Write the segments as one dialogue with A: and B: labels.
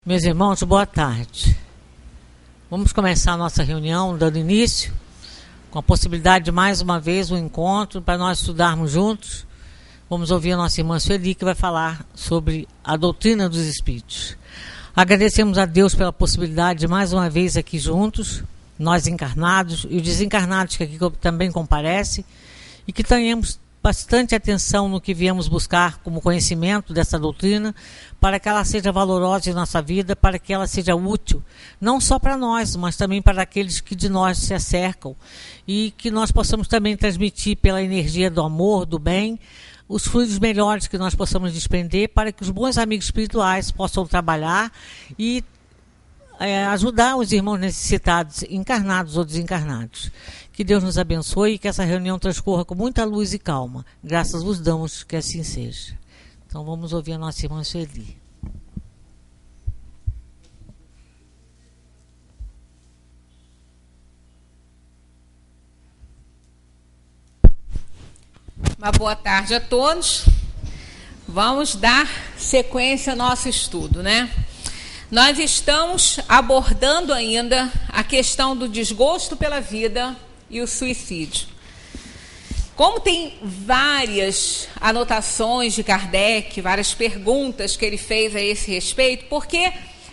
A: Meus irmãos, boa tarde. Vamos começar a nossa reunião, dando início, com a possibilidade de mais uma vez um encontro para nós estudarmos juntos. Vamos ouvir a nossa irmã Sueli, que vai falar sobre a doutrina dos Espíritos. Agradecemos a Deus pela possibilidade de mais uma vez aqui juntos, nós encarnados e os desencarnados que aqui também comparecem, e que tenhamos bastante atenção no que viemos buscar como conhecimento dessa doutrina, para que ela seja valorosa em nossa vida, para que ela seja útil, não só para nós, mas também para aqueles que de nós se acercam, e que nós possamos também transmitir pela energia do amor, do bem, os fluidos melhores que nós possamos desprender, para que os bons amigos espirituais possam trabalhar e ajudar os irmãos necessitados, encarnados ou desencarnados. Que Deus nos abençoe e que essa reunião transcorra com muita luz e calma. Graças vos damos que assim seja. Então vamos ouvir a nossa irmã Sueli.
B: Uma boa tarde a todos. Vamos dar sequência ao nosso estudo, né? Nós estamos abordando ainda a questão do desgosto pela vida e o suicídio. Como tem várias anotações de Kardec, várias perguntas que ele fez a esse respeito, porque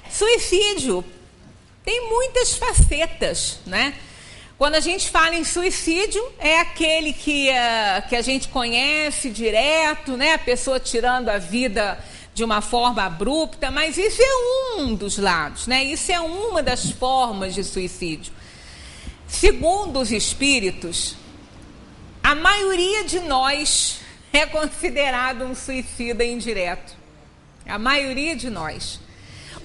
B: suicídio tem muitas facetas, né? Quando a gente fala em suicídio, é aquele que a gente conhece direto, né? A pessoa tirando a vida de uma forma abrupta, mas isso é um dos lados, né? Isso é uma das formas de suicídio. Segundo os espíritos, a maioria de nós é considerado um suicida indireto. A maioria de nós.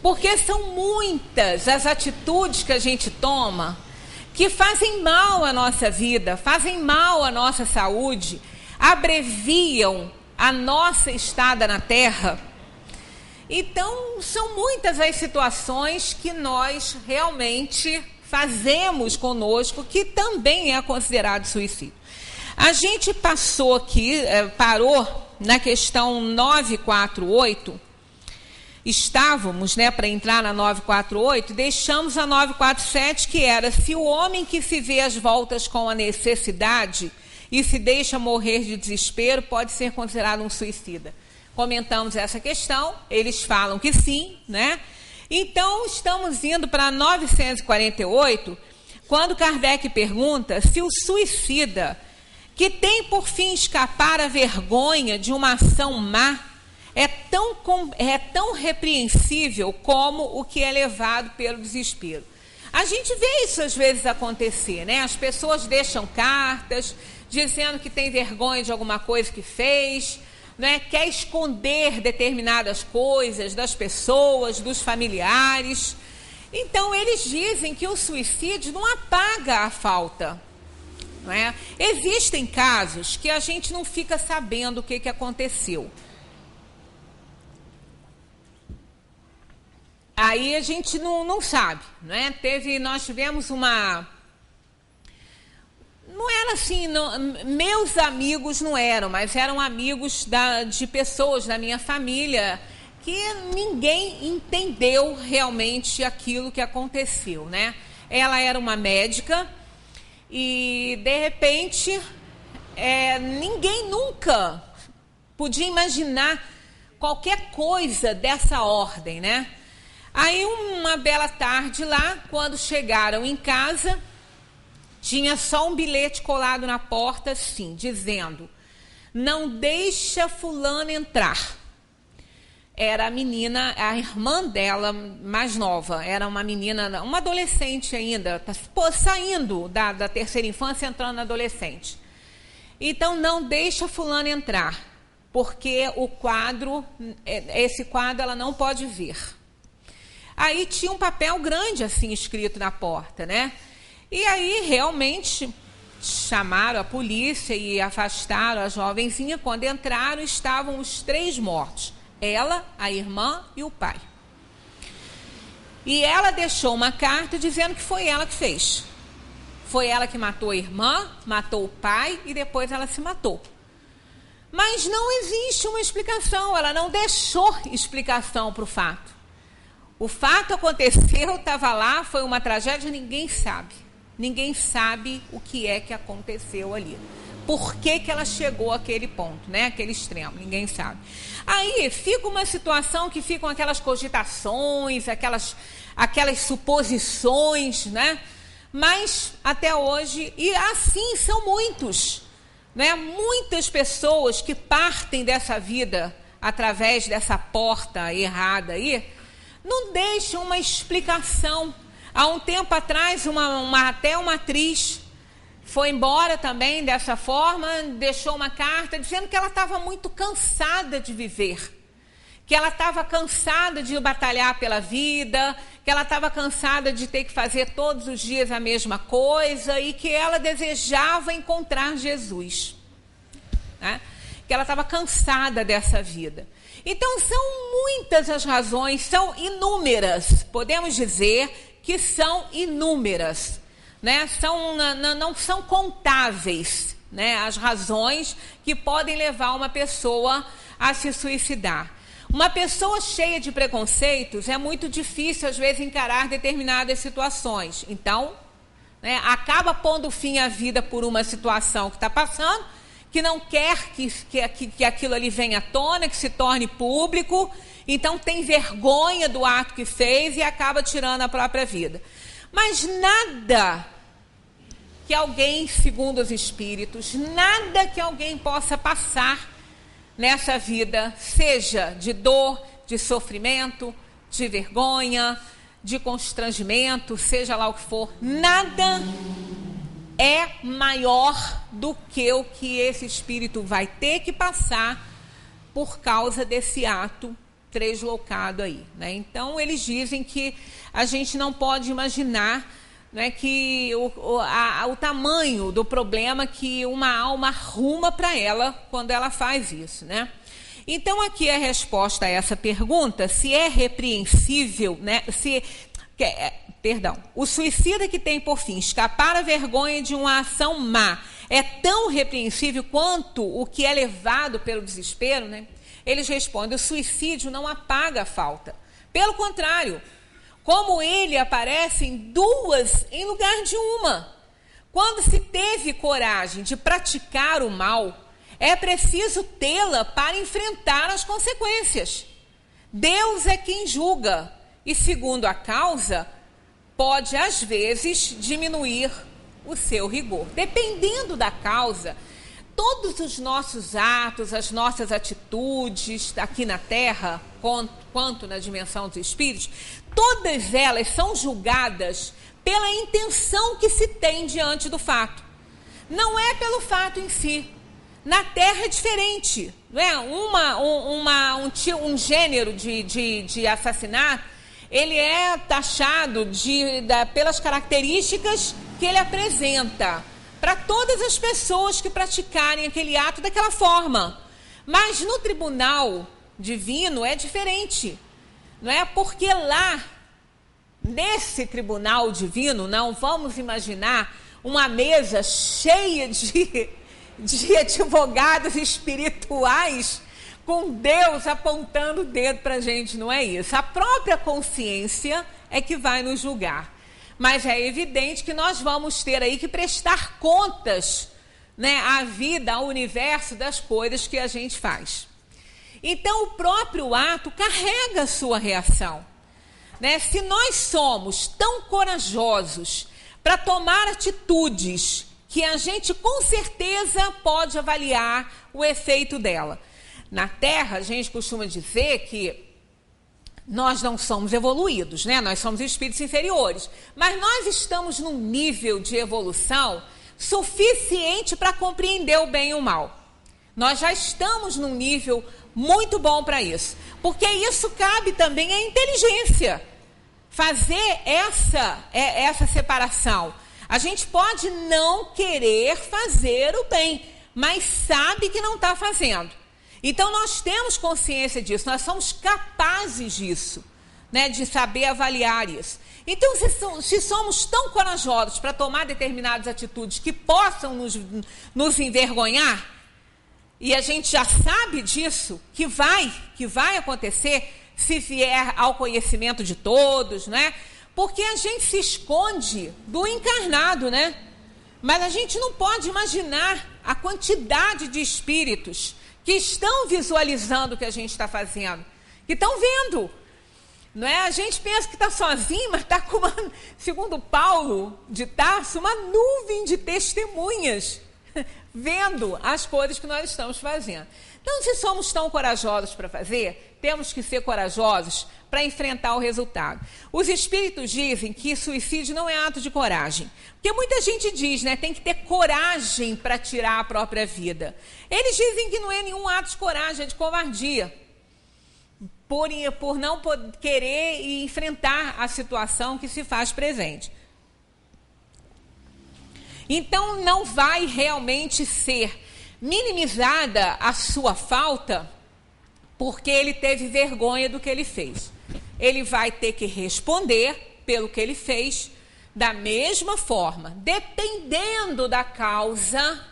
B: Porque são muitas as atitudes que a gente toma que fazem mal à nossa vida, fazem mal à nossa saúde, abreviam a nossa estada na Terra. Então, são muitas as situações que nós realmente fazemos conosco que também é considerado suicídio. A gente passou aqui, parou na questão 948, estávamos, né, para entrar na 948, deixamos a 947, que era: se o homem que se vê às voltas com a necessidade e se deixa morrer de desespero pode ser considerado um suicida. Comentamos essa questão, eles falam que sim, né? Então, estamos indo para 948, quando Kardec pergunta se o suicida, que tem por fim escapar à vergonha de uma ação má, é tão repreensível como o que é levado pelo desespero. A gente vê isso às vezes acontecer, né? As pessoas deixam cartas dizendo que tem vergonha de alguma coisa que fez, né, quer esconder determinadas coisas das pessoas, dos familiares. Então, eles dizem que o suicídio não apaga a falta. Não é? Existem casos que a gente não fica sabendo o que aconteceu. Aí a gente não sabe. Não é? Nós tivemos uma... Não era assim, meus amigos não eram, mas eram amigos de pessoas da minha família que ninguém entendeu realmente aquilo que aconteceu, né? Ela era uma médica e, de repente, ninguém nunca podia imaginar qualquer coisa dessa ordem, né? Aí, uma bela tarde lá, quando chegaram em casa, tinha só um bilhete colado na porta, assim, dizendo: não deixa fulano entrar. Era a menina, a irmã dela, mais nova, era uma menina, uma adolescente ainda, saindo da terceira infância, entrando na adolescente. Então, não deixa fulano entrar, porque esse quadro ela não pode ver. Aí tinha um papel grande, assim, escrito na porta, né? E aí, realmente, chamaram a polícia e afastaram a jovenzinha. Quando entraram, estavam os 3 mortos. Ela, a irmã e o pai. E ela deixou uma carta dizendo que foi ela que fez. Foi ela que matou a irmã, matou o pai e depois ela se matou. Mas não existe uma explicação, ela não deixou explicação para o fato. O fato aconteceu, estava lá, foi uma tragédia, ninguém sabe. Ninguém sabe o que é que aconteceu ali. Por que que ela chegou àquele ponto, né? Aquele extremo, ninguém sabe. Aí fica uma situação que ficam aquelas cogitações, aquelas suposições, né? Mas até hoje, e assim são muitos, né? Muitas pessoas que partem dessa vida através dessa porta errada aí, não deixam uma explicação. Há um tempo atrás, até uma atriz foi embora também dessa forma, deixou uma carta dizendo que ela estava muito cansada de viver, que ela estava cansada de batalhar pela vida, que ela estava cansada de ter que fazer todos os dias a mesma coisa e que ela desejava encontrar Jesus, né? Que ela estava cansada dessa vida. Então, são muitas as razões, são inúmeras, podemos dizer que são inúmeras, né? Não são contáveis, né? As razões que podem levar uma pessoa a se suicidar. Uma pessoa cheia de preconceitos é muito difícil, às vezes, encarar determinadas situações. Então, né, acaba pondo fim à vida por uma situação que está passando, que não quer que aquilo ali venha à tona, que se torne público, então tem vergonha do ato que fez e acaba tirando a própria vida. Mas nada que alguém, segundo os espíritos, nada que alguém possa passar nessa vida, seja de dor, de sofrimento, de vergonha, de constrangimento, seja lá o que for, nada é maior do que o que esse espírito vai ter que passar por causa desse ato translocado aí, né? Então, eles dizem que a gente não pode imaginar, né, que o tamanho do problema que uma alma arruma para ela quando ela faz isso, né? Então, aqui é a resposta a essa pergunta, se é repreensível, né, o suicida que tem por fim escapar à vergonha de uma ação má é tão repreensível quanto o que é levado pelo desespero, né? Eles respondem, o suicídio não apaga a falta. Pelo contrário, como ele aparece em duas em lugar de uma. Quando se teve coragem de praticar o mal, é preciso tê-la para enfrentar as consequências. Deus é quem julga e, segundo a causa, pode, às vezes, diminuir o seu rigor. Dependendo da causa, todos os nossos atos, as nossas atitudes aqui na Terra, quanto na dimensão dos espíritos, todas elas são julgadas pela intenção que se tem diante do fato. Não é pelo fato em si. Na Terra é diferente, não é? Um gênero de assassinato, ele é taxado pelas características que ele apresenta para todas as pessoas que praticarem aquele ato daquela forma. Mas no tribunal divino é diferente, não é? Porque lá, nesse tribunal divino, não vamos imaginar uma mesa cheia de advogados espirituais com Deus apontando o dedo para a gente, não é isso. A própria consciência é que vai nos julgar. Mas é evidente que nós vamos ter aí que prestar contas, né, à vida, ao universo das coisas que a gente faz. Então, o próprio ato carrega a sua reação, né? Se nós somos tão corajosos para tomar atitudes que a gente com certeza pode avaliar o efeito dela. Na Terra, a gente costuma dizer que nós não somos evoluídos, né? Nós somos espíritos inferiores, mas nós estamos num nível de evolução suficiente para compreender o bem e o mal. Nós já estamos num nível muito bom para isso, porque isso cabe também à inteligência, fazer essa separação. A gente pode não querer fazer o bem, mas sabe que não está fazendo. Então, nós temos consciência disso, nós somos capazes disso, né, de saber avaliar isso. Então, se somos tão corajosos para tomar determinadas atitudes que possam nos envergonhar, e a gente já sabe disso, que vai acontecer, se vier ao conhecimento de todos, né? Porque a gente se esconde do encarnado, né? Mas a gente não pode imaginar a quantidade de espíritos que estão visualizando o que a gente está fazendo, que estão vendo. Não é? A gente pensa que está sozinho, mas está com, segundo Paulo de Tarso, uma nuvem de testemunhas vendo as coisas que nós estamos fazendo. Então, se somos tão corajosos para fazer, temos que ser corajosos para enfrentar o resultado. Os espíritos dizem que suicídio não é ato de coragem. Porque muita gente diz, né, tem que ter coragem para tirar a própria vida. Eles dizem que não é nenhum ato de coragem, é de covardia. Por não querer enfrentar a situação que se faz presente. Então, não vai realmente ser minimizada a sua falta porque ele teve vergonha do que ele fez. Ele vai ter que responder pelo que ele fez da mesma forma, dependendo da causa,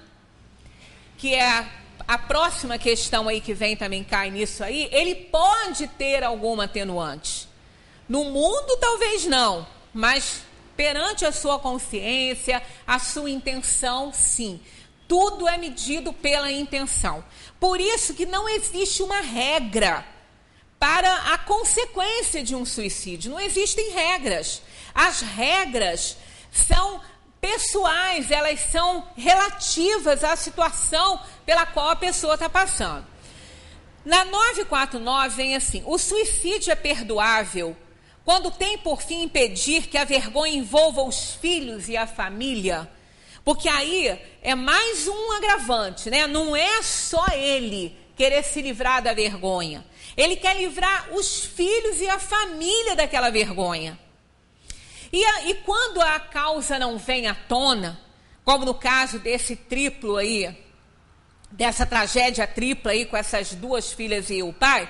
B: que é a próxima questão aí que vem também cai nisso aí. Ele pode ter alguma atenuante. No mundo talvez não, mas perante a sua consciência, a sua intenção, sim. Tudo é medido pela intenção. Por isso que não existe uma regra para a consequência de um suicídio. Não existem regras. As regras são pessoais, elas são relativas à situação pela qual a pessoa está passando. Na 949 vem assim: o suicídio é perdoável quando tem por fim impedir que a vergonha envolva os filhos e a família. Porque aí é mais um agravante, né? Não é só ele querer se livrar da vergonha. Ele quer livrar os filhos e a família daquela vergonha. E quando a causa não vem à tona, como no caso desse triplo aí, dessa tragédia tripla aí com essas duas filhas e o pai,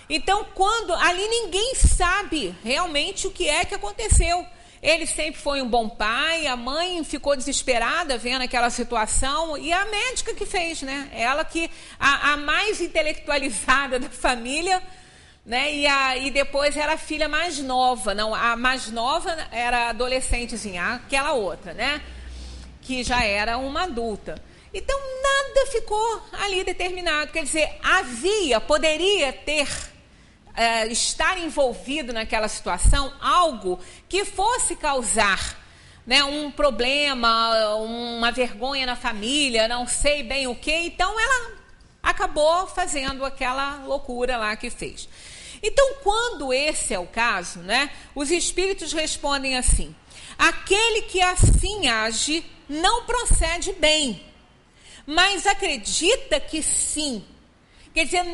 B: então quando ali ninguém sabe realmente o que é que aconteceu. Ele sempre foi um bom pai, a mãe ficou desesperada vendo aquela situação, e a médica que fez, né? Ela que, a mais intelectualizada da família, né? E depois era a filha mais nova, não, a mais nova era adolescentezinha, aquela outra, né? Que já era uma adulta. Então nada ficou ali determinado, quer dizer, poderia ter... estar envolvido naquela situação, algo que fosse causar, né, um problema, uma vergonha na família, não sei bem o que. Então ela acabou fazendo aquela loucura lá que fez. Então, quando esse é o caso, né, os espíritos respondem assim: aquele que assim age não procede bem, mas acredita que sim. Quer dizer,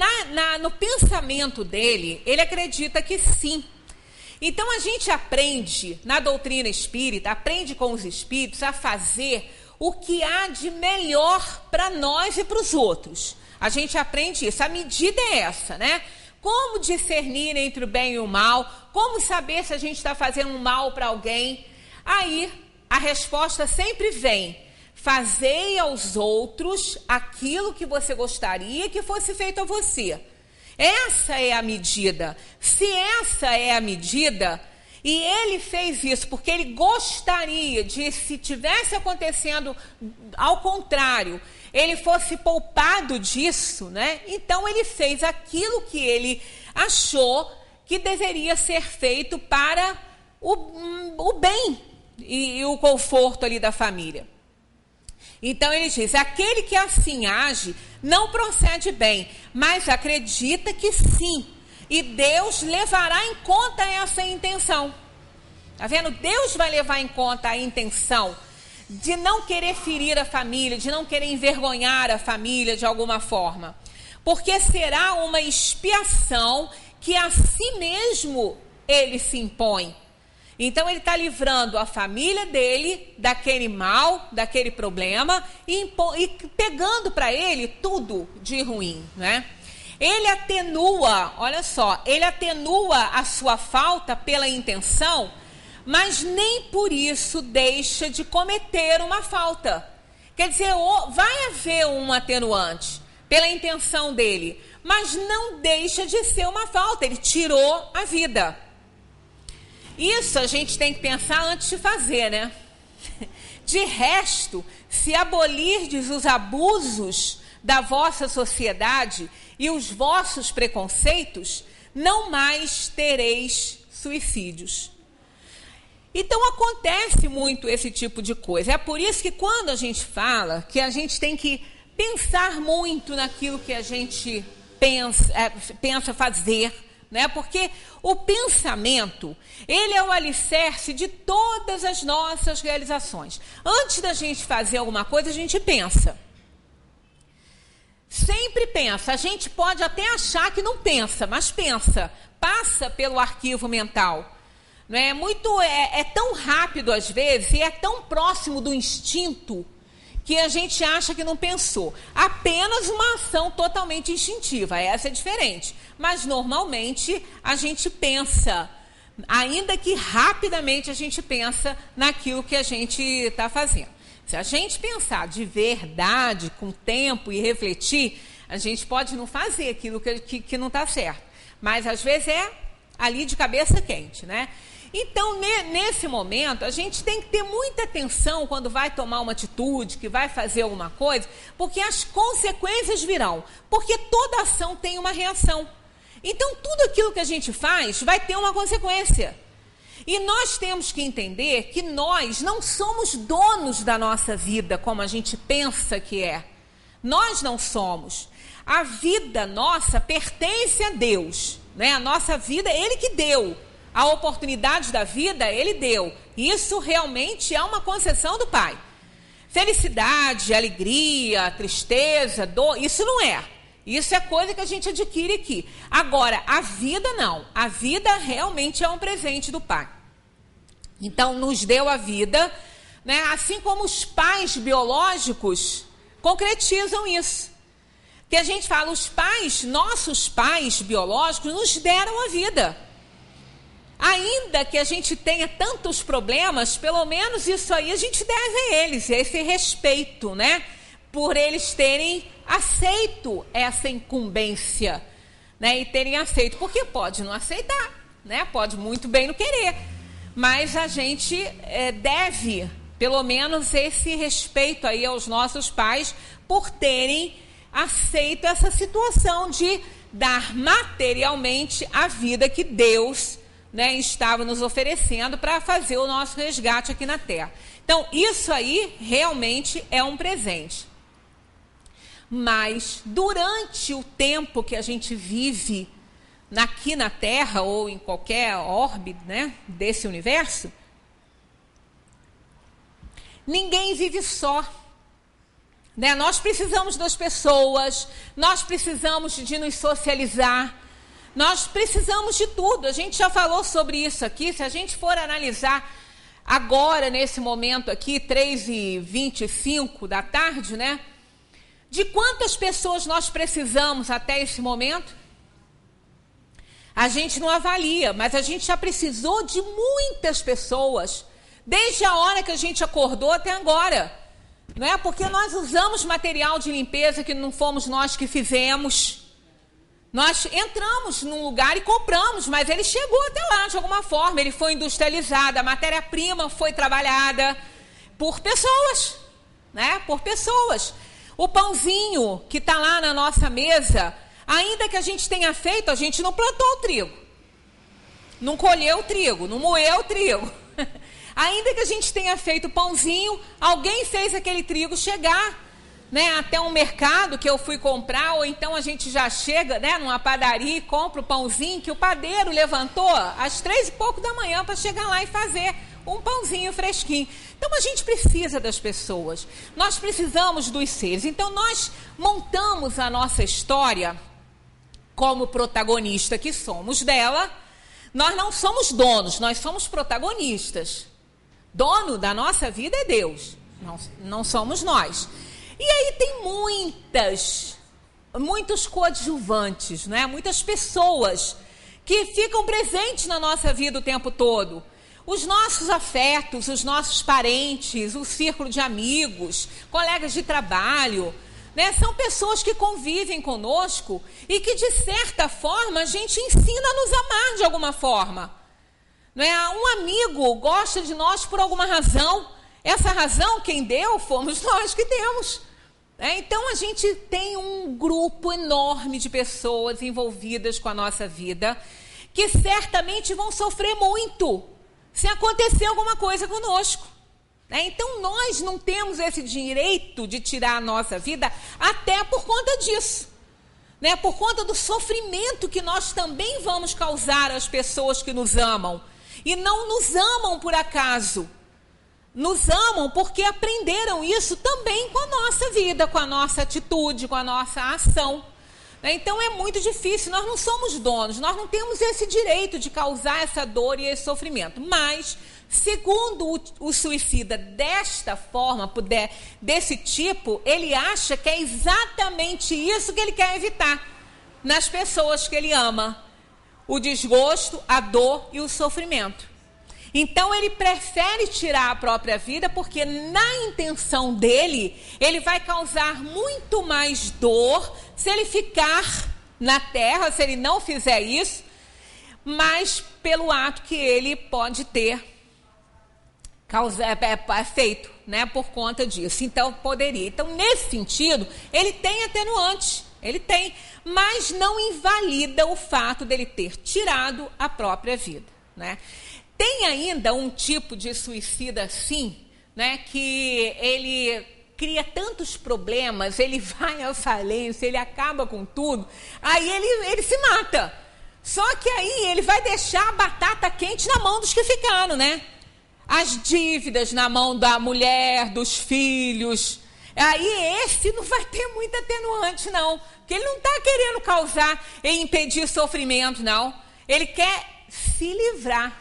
B: no pensamento dele, ele acredita que sim. Então, a gente aprende, na doutrina espírita, aprende com os espíritos a fazer o que há de melhor para nós e para os outros. A gente aprende isso. A medida é essa, né? Como discernir entre o bem e o mal, como saber se a gente está fazendo um mal para alguém. Aí, a resposta sempre vem: fazei aos outros aquilo que você gostaria que fosse feito a você. Essa é a medida. Se essa é a medida, e ele fez isso porque ele gostaria de, se tivesse acontecendo ao contrário, ele fosse poupado disso, né? Então ele fez aquilo que ele achou que deveria ser feito para o bem e o conforto ali da família. Então ele diz: aquele que assim age não procede bem, mas acredita que sim. E Deus levará em conta essa intenção. Está vendo? Deus vai levar em conta a intenção de não querer ferir a família, de não querer envergonhar a família de alguma forma. Porque será uma expiação que a si mesmo ele se impõe. Então ele está livrando a família dele daquele mal, daquele problema, e pegando para ele tudo de ruim, né? Ele atenua, olha só, ele atenua a sua falta pela intenção, mas nem por isso deixa de cometer uma falta. Quer dizer, vai haver um atenuante pela intenção dele, mas não deixa de ser uma falta, ele tirou a vida. Isso a gente tem que pensar antes de fazer, né? De resto, se abolirdes os abusos da vossa sociedade e os vossos preconceitos, não mais tereis suicídios. Então acontece muito esse tipo de coisa. É por isso que quando a gente fala que a gente tem que pensar muito naquilo que a gente pensa fazer, né? Porque o pensamento, ele é o alicerce de todas as nossas realizações. Antes da gente fazer alguma coisa, a gente pensa. Sempre pensa. A gente pode até achar que não pensa, mas pensa. Passa pelo arquivo mental. Não é? É tão rápido às vezes e é tão próximo do instinto que a gente acha que não pensou. Apenas uma ação totalmente instintiva, essa é diferente. Mas normalmente a gente pensa, ainda que rapidamente a gente pensa naquilo que a gente está fazendo. Se a gente pensar de verdade, com tempo e refletir, a gente pode não fazer aquilo que não está certo. Mas às vezes é ali de cabeça quente, né? Então, nesse momento, a gente tem que ter muita atenção quando vai tomar uma atitude, que vai fazer alguma coisa, porque as consequências virão. Porque toda ação tem uma reação. Então, tudo aquilo que a gente faz vai ter uma consequência. E nós temos que entender que nós não somos donos da nossa vida, como a gente pensa que é. Nós não somos. A vida nossa pertence a Deus, né? A nossa vida, Ele que deu. A oportunidade da vida, Ele deu. Isso realmente é uma concessão do Pai. Felicidade, alegria, tristeza, dor, isso não é. Isso é coisa que a gente adquire aqui. Agora, a vida não. A vida realmente é um presente do Pai. Então, nos deu a vida, né? Assim como os pais biológicos concretizam isso. Que a gente fala, os pais, nossos pais biológicos, nos deram a vida. Ainda que a gente tenha tantos problemas, pelo menos isso aí a gente deve a eles, esse respeito, né? Por eles terem aceito essa incumbência, né? E terem aceito, porque pode não aceitar, né? Pode muito bem não querer, mas a gente deve, pelo menos, esse respeito aí aos nossos pais por terem aceito essa situação de dar materialmente a vida que Deus, né, estava nos oferecendo para fazer o nosso resgate aqui na Terra. Então, isso aí realmente é um presente. Mas, durante o tempo que a gente vive aqui na Terra, ou em qualquer orbe, né, desse universo, ninguém vive só. Né? Nós precisamos das pessoas, nós precisamos de nos socializar, nós precisamos de tudo. A gente já falou sobre isso aqui. Se a gente for analisar agora, nesse momento aqui, 3h25 da tarde, né? De quantas pessoas nós precisamos até esse momento? A gente não avalia, mas a gente já precisou de muitas pessoas, desde a hora que a gente acordou até agora. Não é? Porque nós usamos material de limpeza que não fomos nós que fizemos. Nós entramos num lugar e compramos, mas ele chegou até lá de alguma forma. Ele foi industrializado, a matéria-prima foi trabalhada por pessoas, né? Por pessoas. O pãozinho que está lá na nossa mesa, ainda que a gente tenha feito, a gente não plantou o trigo, não colheu o trigo, não moeu o trigo. Ainda que a gente tenha feito pãozinho, alguém fez aquele trigo chegar, né, até um mercado que eu fui comprar, ou então a gente já chega, né, numa padaria e compra o pãozinho que o padeiro levantou às 3h pouco da manhã para chegar lá e fazer um pãozinho fresquinho. Então a gente precisa das pessoas, nós precisamos dos seres. Então nós montamos a nossa história como protagonista que somos dela. Nós não somos donos, nós somos protagonistas. Dono da nossa vida é Deus, não somos nós. E aí tem muitos coadjuvantes, né? Muitas pessoas que ficam presentes na nossa vida o tempo todo. Os nossos afetos, os nossos parentes, o círculo de amigos, colegas de trabalho, né? São pessoas que convivem conosco e que, de certa forma, a gente ensina a nos amar de alguma forma. Não é? Um amigo gosta de nós por alguma razão. Essa razão, quem deu, fomos nós que demos. Então, a gente tem um grupo enorme de pessoas envolvidas com a nossa vida que certamente vão sofrer muito se acontecer alguma coisa conosco. Então, nós não temos esse direito de tirar a nossa vida até por conta disso. Por conta do sofrimento que nós também vamos causar às pessoas que nos amam. E não nos amam por acaso. Nos amam porque aprenderam isso também com a nossa vida, com a nossa atitude, com a nossa ação. Então é muito difícil, nós não somos donos, nós não temos esse direito de causar essa dor e esse sofrimento. Mas, segundo o suicida desta forma, desse tipo, ele acha que é exatamente isso que ele quer evitar nas pessoas que ele ama. O desgosto, a dor e o sofrimento. Então, ele prefere tirar a própria vida porque, na intenção dele, ele vai causar muito mais dor se ele ficar na terra, se ele não fizer isso, mas pelo ato que ele pode ter feito, né, por conta disso. Então, poderia. Então, nesse sentido, ele tem atenuante, ele tem, mas não invalida o fato dele ter tirado a própria vida, né? Tem ainda um tipo de suicida assim, né, que ele cria tantos problemas, ele vai à falência, ele acaba com tudo, aí ele se mata. Só que aí ele vai deixar a batata quente na mão dos que ficaram, né? As dívidas na mão da mulher, dos filhos. Aí esse não vai ter muito atenuante, não. Porque ele não está querendo causar e impedir sofrimento, não. Ele quer se livrar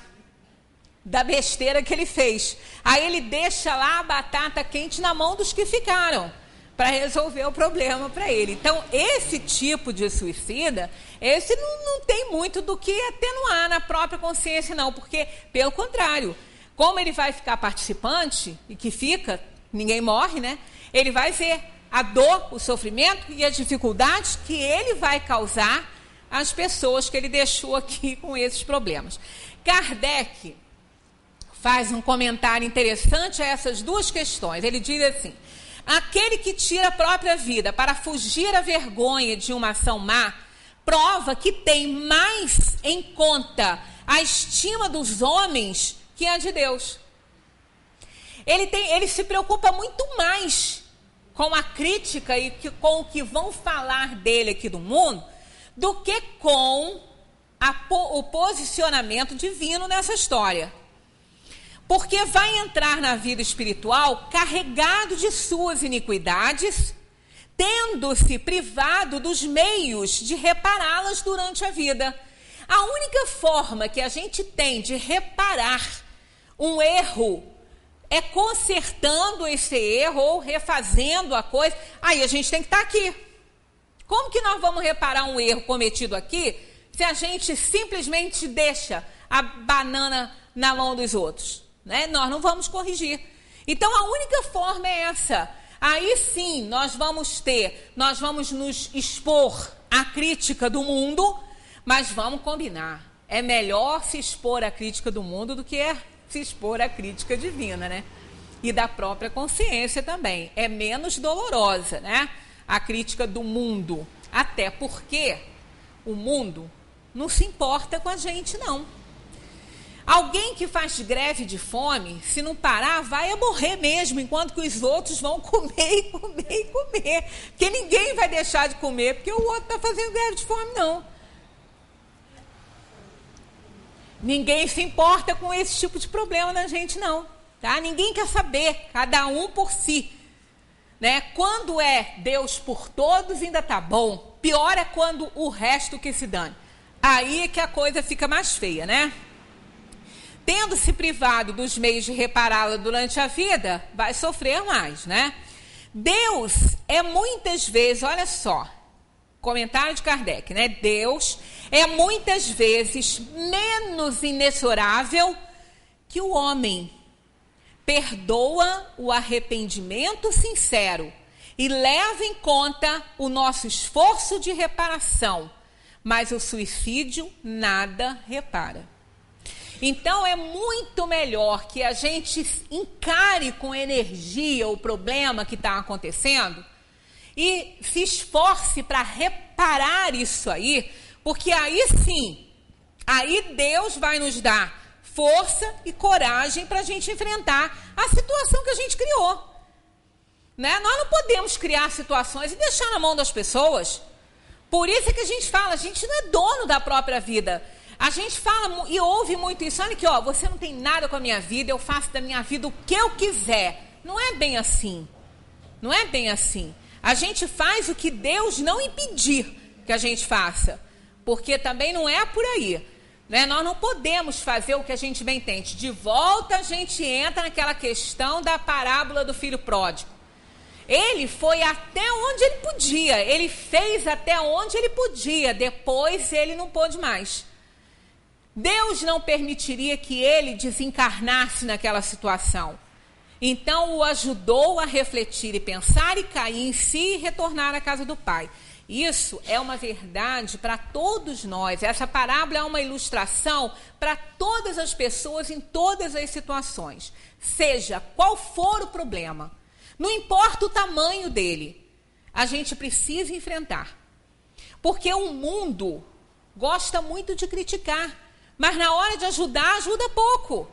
B: da besteira que ele fez. Aí ele deixa lá a batata quente na mão dos que ficaram para resolver o problema para ele. Então, esse tipo de suicida, esse não tem muito do que atenuar na própria consciência, não. Porque, pelo contrário, como ele vai ficar participante, e que fica, ninguém morre, né? Ele vai ver a dor, o sofrimento e as dificuldades que ele vai causar às pessoas que ele deixou aqui com esses problemas. Kardec faz um comentário interessante a essas duas questões. Ele diz assim: aquele que tira a própria vida para fugir à vergonha de uma ação má, prova que tem mais em conta a estima dos homens que a de Deus. Ele se preocupa muito mais com a crítica e com o que vão falar dele aqui do mundo, do que com o posicionamento divino nessa história. Porque vai entrar na vida espiritual carregado de suas iniquidades, tendo-se privado dos meios de repará-las durante a vida. A única forma que a gente tem de reparar um erro é consertando esse erro ou refazendo a coisa. Aí a gente tem que estar aqui. Como que nós vamos reparar um erro cometido aqui se a gente simplesmente deixa a banana na mão dos outros? Né? Nós não vamos corrigir. Então a única forma é essa. Aí sim nós vamos nos expor à crítica do mundo, mas vamos combinar. É melhor se expor à crítica do mundo do que se expor à crítica divina, né? E da própria consciência também. É menos dolorosa, né? A crítica do mundo. Até porque o mundo não se importa com a gente, não. Alguém que faz greve de fome, se não parar, vai morrer mesmo, enquanto que os outros vão comer e comer e comer. Porque ninguém vai deixar de comer porque o outro está fazendo greve de fome, não. Ninguém se importa com esse tipo de problema na gente, não. Tá? Ninguém quer saber, cada um por si. Né? Quando é Deus por todos, ainda tá bom. Pior é quando o resto que se dane. Aí é que a coisa fica mais feia, né? Tendo se privado dos meios de repará-la durante a vida, vai sofrer mais, né? Deus é muitas vezes, olha só, comentário de Kardec, né? Deus é muitas vezes menos inexorável que o homem. Perdoa o arrependimento sincero e leva em conta o nosso esforço de reparação, mas o suicídio nada repara. Então é muito melhor que a gente encare com energia o problema que está acontecendo e se esforce para reparar isso aí, porque aí sim, aí Deus vai nos dar força e coragem para a gente enfrentar a situação que a gente criou. Né? Nós não podemos criar situações e deixar na mão das pessoas. Por isso é que a gente fala, a gente não é dono da própria vida. A gente fala e ouve muito isso. Olha aqui, ó, você não tem nada com a minha vida, eu faço da minha vida o que eu quiser. Não é bem assim. Não é bem assim. A gente faz o que Deus não impedir que a gente faça. Porque também não é por aí. Né? Nós não podemos fazer o que a gente bem entende. De volta a gente entra naquela questão da parábola do filho pródigo. Ele foi até onde ele podia. Ele fez até onde ele podia. Depois ele não pôde mais. Deus não permitiria que ele desencarnasse naquela situação. Então o ajudou a refletir e pensar e cair em si e retornar à casa do Pai. Isso é uma verdade para todos nós. Essa parábola é uma ilustração para todas as pessoas em todas as situações. Seja qual for o problema. Não importa o tamanho dele. A gente precisa enfrentar. Porque o mundo gosta muito de criticar. Mas na hora de ajudar, ajuda pouco.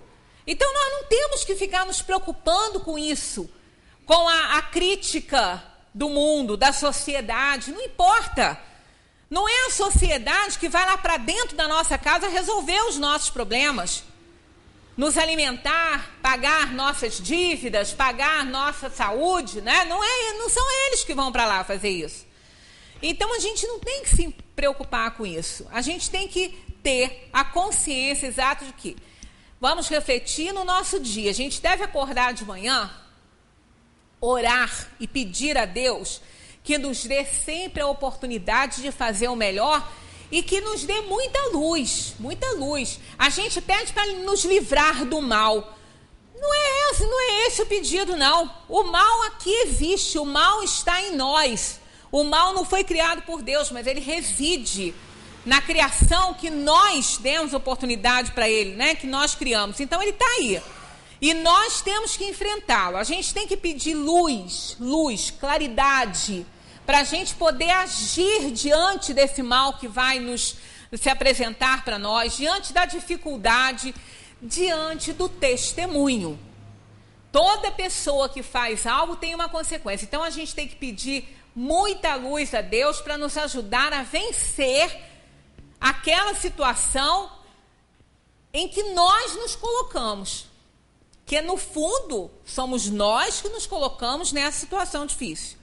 B: Então nós não temos que ficar nos preocupando com isso. Com a crítica do mundo, da sociedade, não importa. Não é a sociedade que vai lá para dentro da nossa casa resolver os nossos problemas. Nos alimentar, pagar nossas dívidas, pagar nossa saúde, né? Não são eles que vão para lá fazer isso. Então a gente não tem que se preocupar com isso. A gente tem que ter a consciência exata de que vamos refletir no nosso dia. A gente deve acordar de manhã, orar e pedir a Deus que nos dê sempre a oportunidade de fazer o melhor e que nos dê muita luz, muita luz. A gente pede para nos livrar do mal. Não é esse o pedido, não. O mal aqui existe, o mal está em nós. O mal não foi criado por Deus, mas ele reside na criação que nós demos oportunidade para ele, né? Que nós criamos. Então ele está aí. E nós temos que enfrentá-lo. A gente tem que pedir luz, claridade, para a gente poder agir diante desse mal que vai se apresentar para nós, diante da dificuldade, diante do testemunho. Toda pessoa que faz algo tem uma consequência. Então a gente tem que pedir muita luz a Deus para nos ajudar a vencer aquela situação em que nós nos colocamos. Que no fundo somos nós que nos colocamos nessa situação difícil.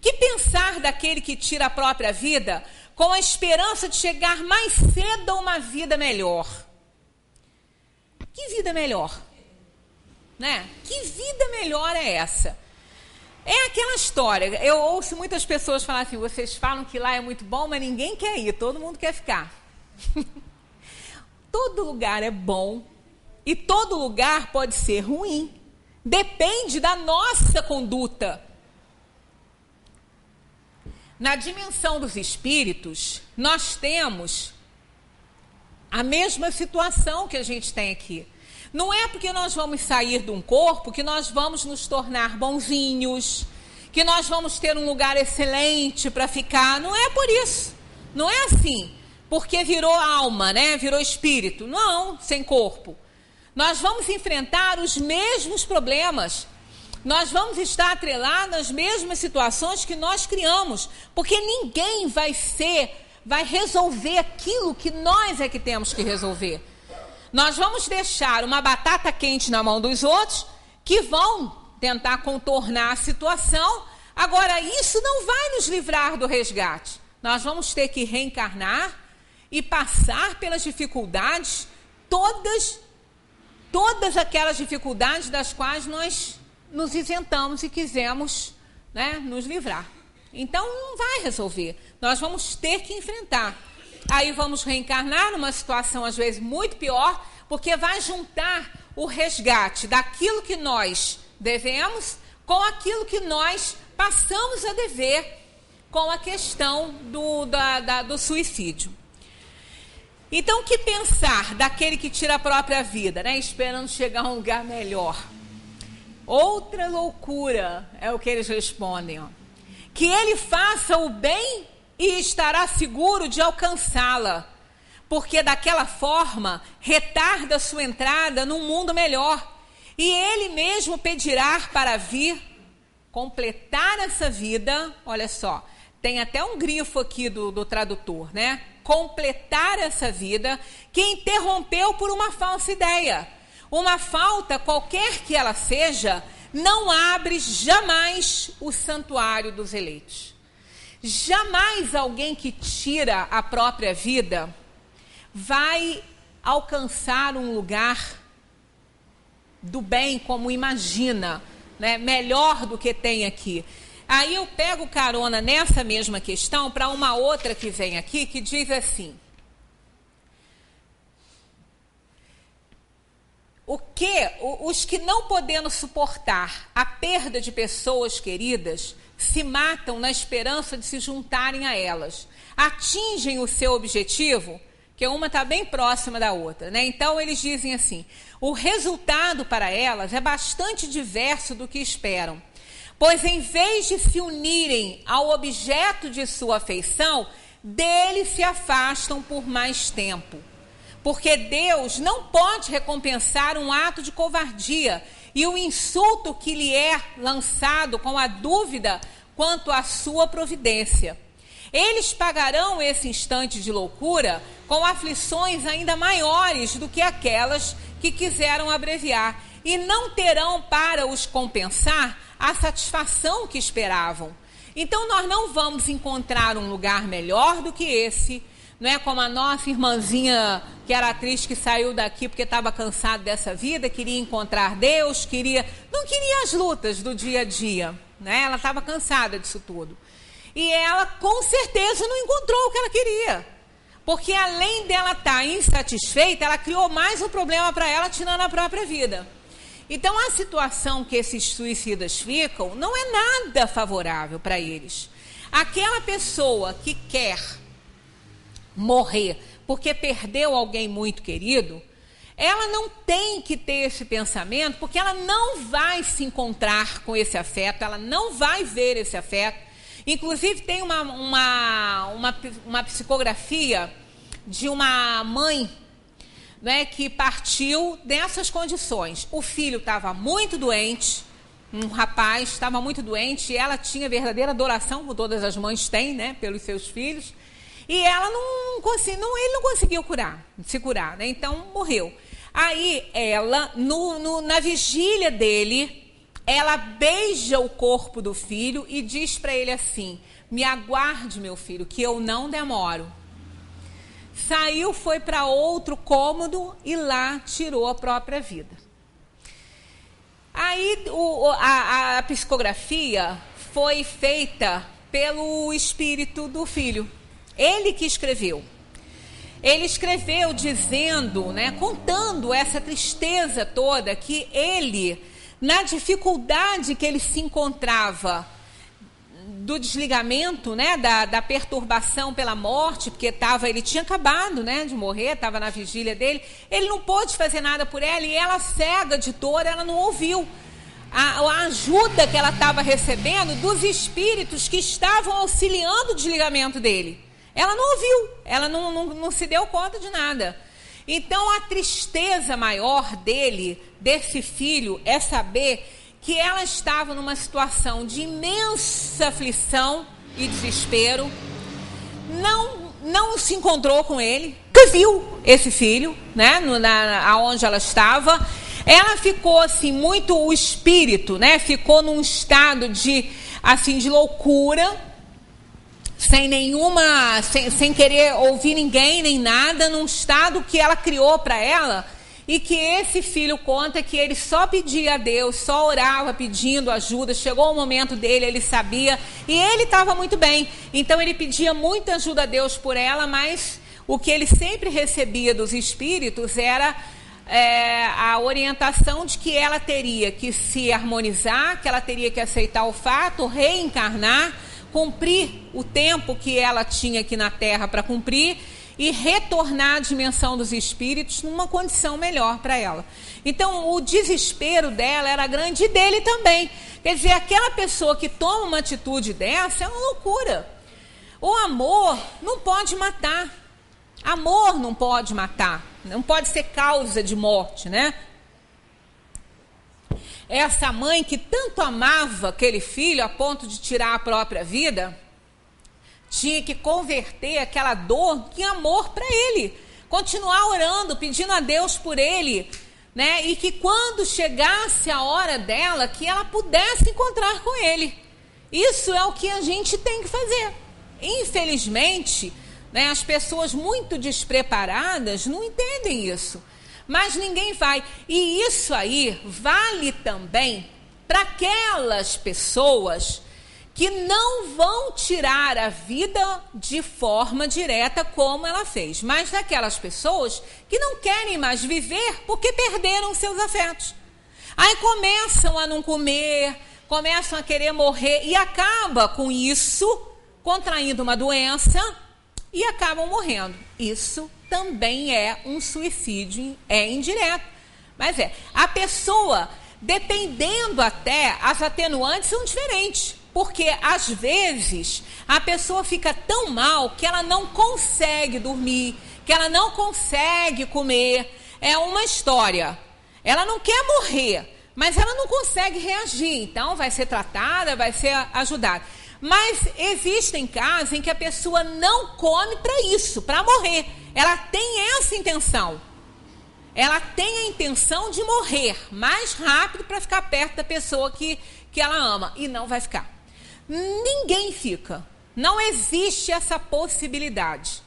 B: Que pensar daquele que tira a própria vida com a esperança de chegar mais cedo a uma vida melhor? Que vida melhor? Né? Que vida melhor é essa? É aquela história, eu ouço muitas pessoas falar assim, vocês falam que lá é muito bom, mas ninguém quer ir, todo mundo quer ficar. Todo lugar é bom e todo lugar pode ser ruim. Depende da nossa conduta. Na dimensão dos espíritos, nós temos a mesma situação que a gente tem aqui. Não é porque nós vamos sair de um corpo que nós vamos nos tornar bonzinhos, que nós vamos ter um lugar excelente para ficar. Não é por isso. Não é assim. Porque virou alma, né? Virou espírito. Não, sem corpo. Nós vamos enfrentar os mesmos problemas. Nós vamos estar atrelados às mesmas situações que nós criamos. Porque ninguém vai resolver aquilo que nós é que temos que resolver. Nós vamos deixar uma batata quente na mão dos outros que vão tentar contornar a situação. Agora, isso não vai nos livrar do resgate. Nós vamos ter que reencarnar e passar pelas dificuldades, todas aquelas dificuldades das quais nós nos isentamos e quisemos, né, nos livrar. Então, não vai resolver. Nós vamos ter que enfrentar. Aí vamos reencarnar numa situação, às vezes, muito pior, porque vai juntar o resgate daquilo que nós devemos com aquilo que nós passamos a dever com a questão do suicídio. Então, o que pensar daquele que tira a própria vida, né, esperando chegar a um lugar melhor? Outra loucura é o que eles respondem, ó. Que ele faça o bem e estará seguro de alcançá-la, porque daquela forma retarda sua entrada num mundo melhor, e ele mesmo pedirá para vir completar essa vida. Olha só, tem até um grifo aqui do tradutor, né? Completar essa vida que interrompeu por uma falsa ideia. Uma falta, qualquer que ela seja, não abre jamais o santuário dos eleitos. Jamais alguém que tira a própria vida vai alcançar um lugar do bem como imagina, né? Melhor do que tem aqui. Aí eu pego carona nessa mesma questão para uma outra que vem aqui, que diz assim: os que não podendo suportar a perda de pessoas queridas, se matam na esperança de se juntarem a elas. Atingem o seu objetivo, que uma está bem próxima da outra, né? Então eles dizem assim: o resultado para elas é bastante diverso do que esperam, pois em vez de se unirem ao objeto de sua afeição, dele se afastam por mais tempo. Porque Deus não pode recompensar um ato de covardia e o insulto que lhe é lançado com a dúvida quanto à sua providência. Eles pagarão esse instante de loucura com aflições ainda maiores do que aquelas que quiseram abreviar, e não terão para os compensar a satisfação que esperavam. Então nós não vamos encontrar um lugar melhor do que esse, não é como a nossa irmãzinha que era atriz, que saiu daqui porque estava cansada dessa vida, queria encontrar Deus, não queria as lutas do dia a dia, né? Ela estava cansada disso tudo. E ela com certeza não encontrou o que ela queria, porque além dela estar insatisfeita, ela criou mais um problema para ela, tirando a própria vida. Então a situação que esses suicidas ficam não é nada favorável para eles. Aquela pessoa que quer morrer porque perdeu alguém muito querido, ela não tem que ter esse pensamento, porque ela não vai se encontrar com esse afeto, ela não vai ver esse afeto. Inclusive tem uma psicografia de uma mãe, né, que partiu nessas condições. O filho estava muito doente, um rapaz estava muito doente, e ela tinha verdadeira adoração, como todas as mães têm, né, pelos seus filhos. E ela ele não conseguiu se curar, né? Então morreu. Aí ela, na vigília dele, ela beija o corpo do filho e diz para ele assim: me aguarde, meu filho, que eu não demoro. Saiu, foi para outro cômodo e lá tirou a própria vida. Aí a psicografia foi feita pelo espírito do filho. Ele que escreveu. Ele escreveu dizendo, né, contando essa tristeza toda, que ele, na dificuldade que ele se encontrava do desligamento, né, da perturbação pela morte, porque ele tinha acabado, né, de morrer, estava na vigília dele, ele não pôde fazer nada por ela, e ela, cega de dor, ela não ouviu a ajuda que ela estava recebendo dos espíritos que estavam auxiliando o desligamento dele. Ela não ouviu, ela não se deu conta de nada. Então a tristeza maior desse filho, é saber que ela estava numa situação de imensa aflição e desespero, não se encontrou com ele, que viu esse filho, né, aonde ela estava. Ela ficou assim, muito, o espírito, né, ficou num estado de loucura, sem querer ouvir ninguém, nem nada, num estado que ela criou para ela, e que esse filho conta que ele só pedia a Deus, só orava pedindo ajuda. Chegou o momento dele, ele sabia, e ele estava muito bem, então ele pedia muita ajuda a Deus por ela, mas o que ele sempre recebia dos espíritos era a orientação de que ela teria que se harmonizar, que ela teria que aceitar o fato, reencarnar, cumprir o tempo que ela tinha aqui na Terra para cumprir e retornar à dimensão dos espíritos numa condição melhor para ela. Então, o desespero dela era grande e dele também. Quer dizer, aquela pessoa que toma uma atitude dessa é uma loucura. O amor não pode matar. Amor não pode matar. Não pode ser causa de morte, né? Essa mãe que tanto amava aquele filho a ponto de tirar a própria vida, tinha que converter aquela dor em amor para ele. Continuar orando, pedindo a Deus por ele, né? E que quando chegasse a hora dela, que ela pudesse encontrar com ele. Isso é o que a gente tem que fazer. Infelizmente, né, as pessoas muito despreparadas não entendem isso. Mas ninguém vai. E isso aí vale também para aquelas pessoas que não vão tirar a vida de forma direta como ela fez, mas daquelas pessoas que não querem mais viver porque perderam seus afetos. Aí começam a não comer, começam a querer morrer e acaba com isso contraindo uma doença e acabam morrendo. Isso também é um suicídio, é indireto. Mas a pessoa, dependendo até, as atenuantes são diferentes. Porque, às vezes, a pessoa fica tão mal que ela não consegue dormir, que ela não consegue comer. É uma história. Ela não quer morrer, mas ela não consegue reagir. Então, vai ser tratada, vai ser ajudada. Mas existem casos em que a pessoa não come para isso, para morrer. Ela tem essa intenção. Ela tem a intenção de morrer mais rápido para ficar perto da pessoa que ela ama. E não vai ficar. Ninguém fica. Não existe essa possibilidade.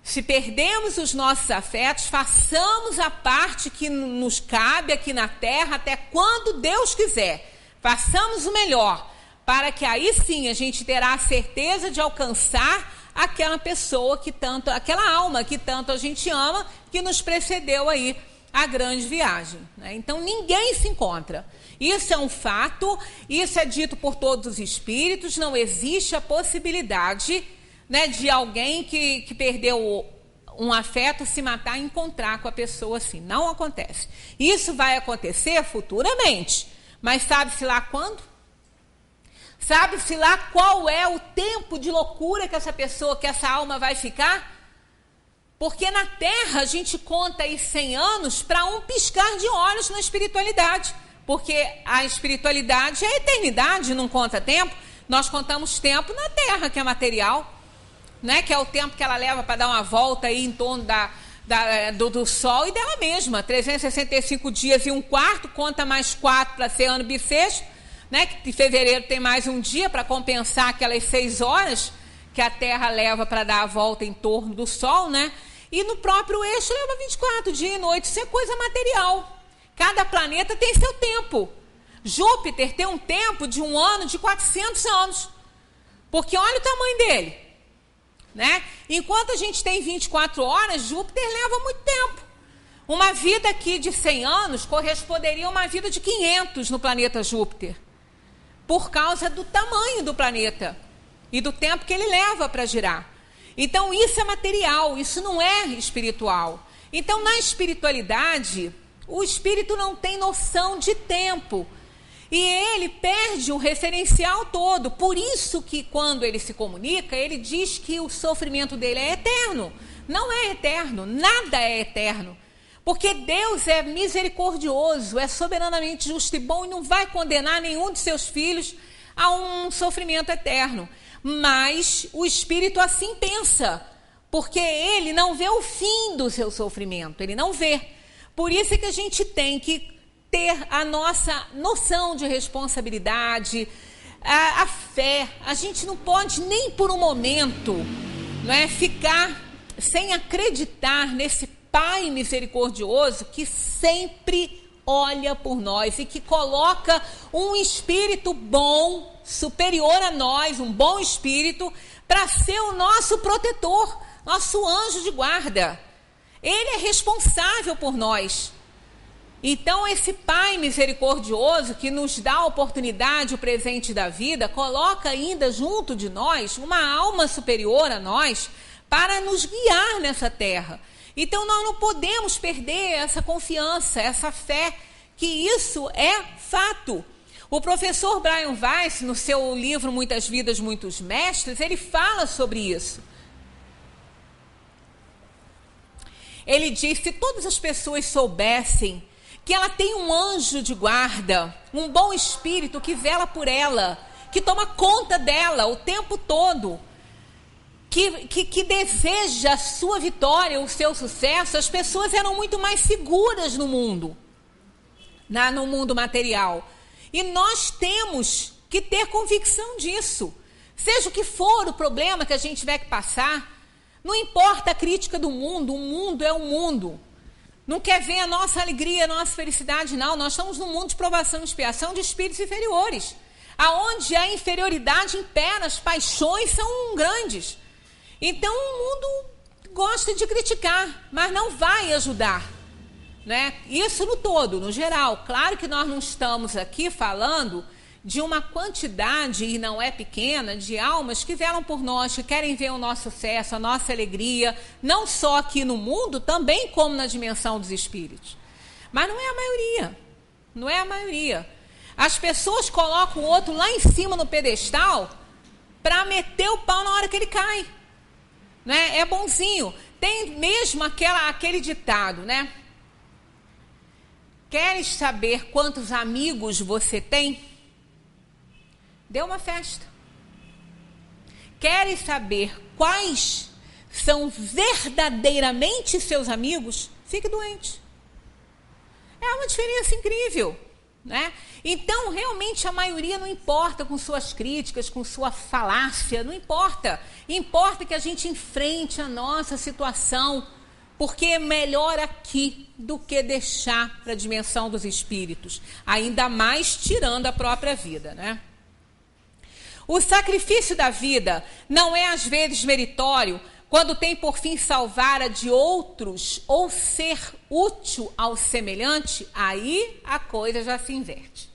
B: Se perdemos os nossos afetos, façamos a parte que nos cabe aqui na Terra até quando Deus quiser. Façamos o melhor, para que aí sim a gente terá a certeza de alcançar aquela pessoa que tanto, aquela alma que tanto a gente ama, que nos precedeu aí a grande viagem, né? Então ninguém se encontra. Isso é um fato, isso é dito por todos os espíritos, não existe a possibilidade, né, de alguém que perdeu um afeto se matar e encontrar com a pessoa assim. Não acontece. Isso vai acontecer futuramente, mas sabe-se lá quando? Sabe-se lá qual é o tempo de loucura que essa pessoa, que essa alma vai ficar? Porque na Terra a gente conta aí 100 anos para um piscar de olhos na espiritualidade. Porque a espiritualidade é a eternidade, não conta tempo. Nós contamos tempo na Terra, que é material, né? Que é o tempo que ela leva para dar uma volta aí em torno do Sol e dela mesma. 365 dias e um quarto, conta mais 4 para ser ano bissexto, né? Que em fevereiro tem mais um dia para compensar aquelas 6 horas que a Terra leva para dar a volta em torno do Sol, né? E no próprio eixo leva 24 dia e noite. Isso é coisa material. Cada planeta tem seu tempo. Júpiter tem um tempo de um ano de 400 anos. Porque olha o tamanho dele, né? Enquanto a gente tem 24 horas, Júpiter leva muito tempo. Uma vida aqui de 100 anos corresponderia a uma vida de 500 no planeta Júpiter. Por causa do tamanho do planeta e do tempo que ele leva para girar. Então isso é material, isso não é espiritual. Então na espiritualidade, o espírito não tem noção de tempo. E ele perde o referencial todo. Por isso que quando ele se comunica, ele diz que o sofrimento dele é eterno. Não é eterno, nada é eterno. Porque Deus é misericordioso, é soberanamente justo e bom e não vai condenar nenhum de seus filhos a um sofrimento eterno. Mas o espírito assim pensa, porque ele não vê o fim do seu sofrimento, ele não vê. Por isso é que a gente tem que ter a nossa noção de responsabilidade, a fé. A gente não pode nem por um momento, não é, ficar sem acreditar nesse Pai misericordioso que sempre olha por nós e que coloca um espírito bom, superior a nós, um bom espírito, para ser o nosso protetor, nosso anjo de guarda. Ele é responsável por nós. Então, esse Pai misericordioso que nos dá a oportunidade, o presente da vida, coloca ainda junto de nós uma alma superior a nós para nos guiar nessa terra. Então, nós não podemos perder essa confiança, essa fé, que isso é fato. O professor Brian Weiss, no seu livro Muitas Vidas, Muitos Mestres, ele fala sobre isso. Ele diz, se todas as pessoas soubessem que ela tem um anjo de guarda, um bom espírito que vela por ela, que toma conta dela o tempo todo, que deseja a sua vitória, o seu sucesso, as pessoas eram muito mais seguras no mundo material. E nós temos que ter convicção disso. Seja o que for o problema que a gente tiver que passar, não importa a crítica do mundo, o mundo é o mundo. Não quer ver a nossa alegria, a nossa felicidade, não. Nós estamos num mundo de provação e expiação de espíritos inferiores, aonde a inferioridade impera, as paixões são grandes. Então o mundo gosta de criticar, mas não vai ajudar, né? Isso no todo, no geral. Claro que nós não estamos aqui falando de uma quantidade, e não é pequena, de almas que velam por nós, que querem ver o nosso sucesso, a nossa alegria, não só aqui no mundo, também como na dimensão dos espíritos. Mas não é a maioria, não é a maioria. As pessoas colocam o outro lá em cima no pedestal para meter o pau na hora que ele cai, né? É bonzinho. Tem mesmo aquele ditado, né? Queres saber quantos amigos você tem? Dê uma festa. Queres saber quais são verdadeiramente seus amigos? Fique doente. É uma diferença incrível, né? Então, realmente, a maioria não importa com suas críticas, com sua falácia, não importa. Importa que a gente enfrente a nossa situação, porque é melhor aqui do que deixar para a dimensão dos espíritos, ainda mais tirando a própria vida, né? O sacrifício da vida não é às vezes meritório quando tem por fim salvar a de outros ou ser útil ao semelhante. Aí a coisa já se inverte,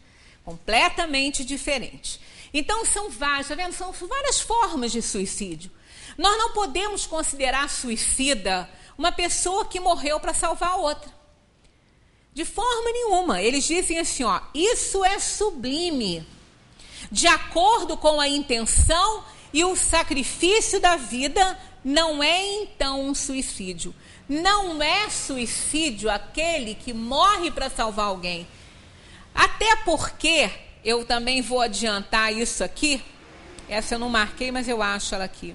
B: completamente diferente. Então são várias, tá vendo? São várias formas de suicídio. Nós não podemos considerar suicida uma pessoa que morreu para salvar a outra, de forma nenhuma. Eles dizem assim, ó, isso é sublime, de acordo com a intenção e o sacrifício da vida, não é então um suicídio. Não é suicídio aquele que morre para salvar alguém. Até porque, eu também vou adiantar isso aqui, essa eu não marquei, mas eu acho ela aqui.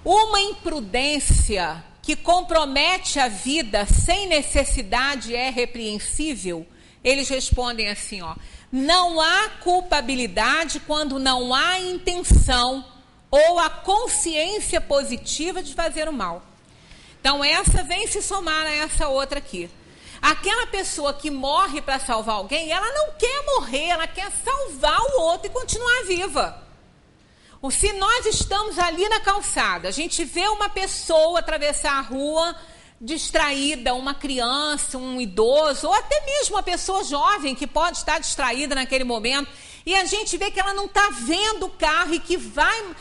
B: Uma imprudência que compromete a vida sem necessidade é repreensível. Eles respondem assim, ó, não há culpabilidade quando não há intenção ou a consciência positiva de fazer o mal. Então essa vem se somar a essa outra aqui. Aquela pessoa que morre para salvar alguém, ela não quer morrer, ela quer salvar o outro e continuar viva. Se nós estamos ali na calçada, a gente vê uma pessoa atravessar a rua distraída, uma criança, um idoso, ou até mesmo uma pessoa jovem que pode estar distraída naquele momento, e a gente vê que ela não está vendo o carro e que vai...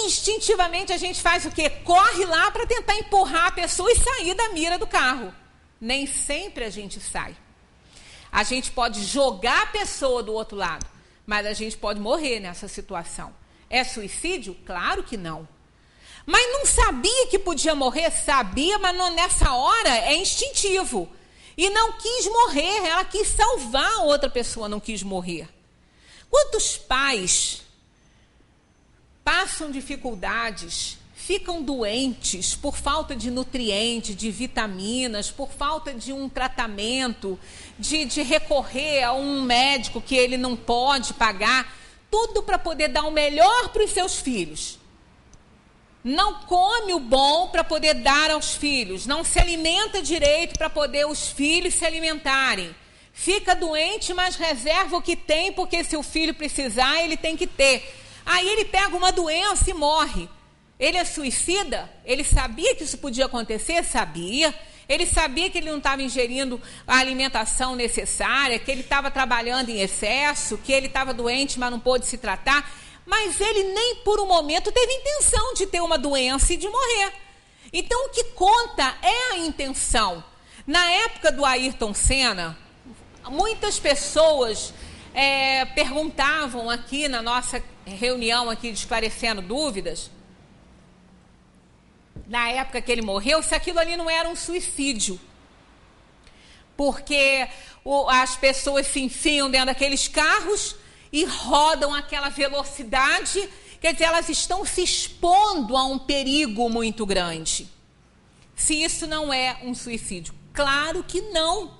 B: Instintivamente a gente faz o quê? Corre lá para tentar empurrar a pessoa e sair da mira do carro. Nem sempre a gente sai. A gente pode jogar a pessoa do outro lado, mas a gente pode morrer nessa situação. É suicídio? Claro que não. Mas não sabia que podia morrer? Sabia, mas não, nessa hora é instintivo. E não quis morrer, ela quis salvar a outra pessoa, não quis morrer. Quantos pais passam dificuldades, ficam doentes por falta de nutrientes, de vitaminas, por falta de um tratamento, de recorrer a um médico que ele não pode pagar, tudo para poder dar o melhor para os seus filhos. Não come o bom para poder dar aos filhos, não se alimenta direito para poder os filhos se alimentarem. Fica doente, mas reserva o que tem, porque se o filho precisar, ele tem que ter. Aí ele pega uma doença e morre. Ele é suicida? Ele sabia que isso podia acontecer? Sabia. Ele sabia que ele não estava ingerindo a alimentação necessária, que ele estava trabalhando em excesso, que ele estava doente, mas não pôde se tratar. Mas ele nem por um momento teve intenção de ter uma doença e de morrer. Então, o que conta é a intenção. Na época do Ayrton Senna, muitas pessoas perguntavam aqui na nossa reunião aqui de Esclarecendo Dúvidas, na época que ele morreu, se aquilo ali não era um suicídio. Porque as pessoas se enfiam dentro daqueles carros e rodam aquela velocidade, quer dizer, elas estão se expondo a um perigo muito grande. Se isso não é um suicídio? Claro que não.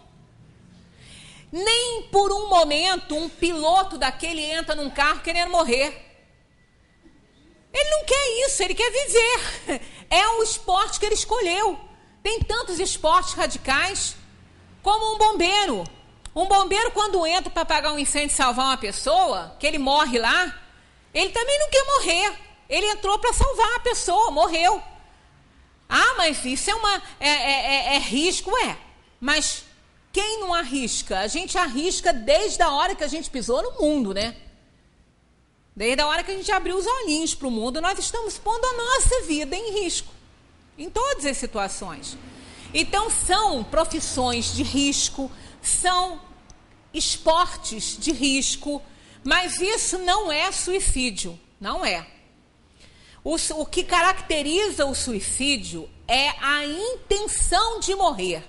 B: Nem por um momento um piloto daquele entra num carro querendo morrer. Ele não quer isso, ele quer viver. É o esporte que ele escolheu. Tem tantos esportes radicais como um bombeiro. Um bombeiro, quando entra para apagar um incêndio e salvar uma pessoa, que ele morre lá, ele também não quer morrer. Ele entrou para salvar a pessoa, morreu. Ah, mas isso é risco, Mas quem não arrisca? A gente arrisca desde a hora que a gente pisou no mundo, né? Desde a hora que a gente abriu os olhinhos para o mundo, nós estamos pondo a nossa vida em risco. Em todas as situações. Então, são profissões de risco, são esportes de risco, mas isso não é suicídio. Não é. O que caracteriza o suicídio é a intenção de morrer.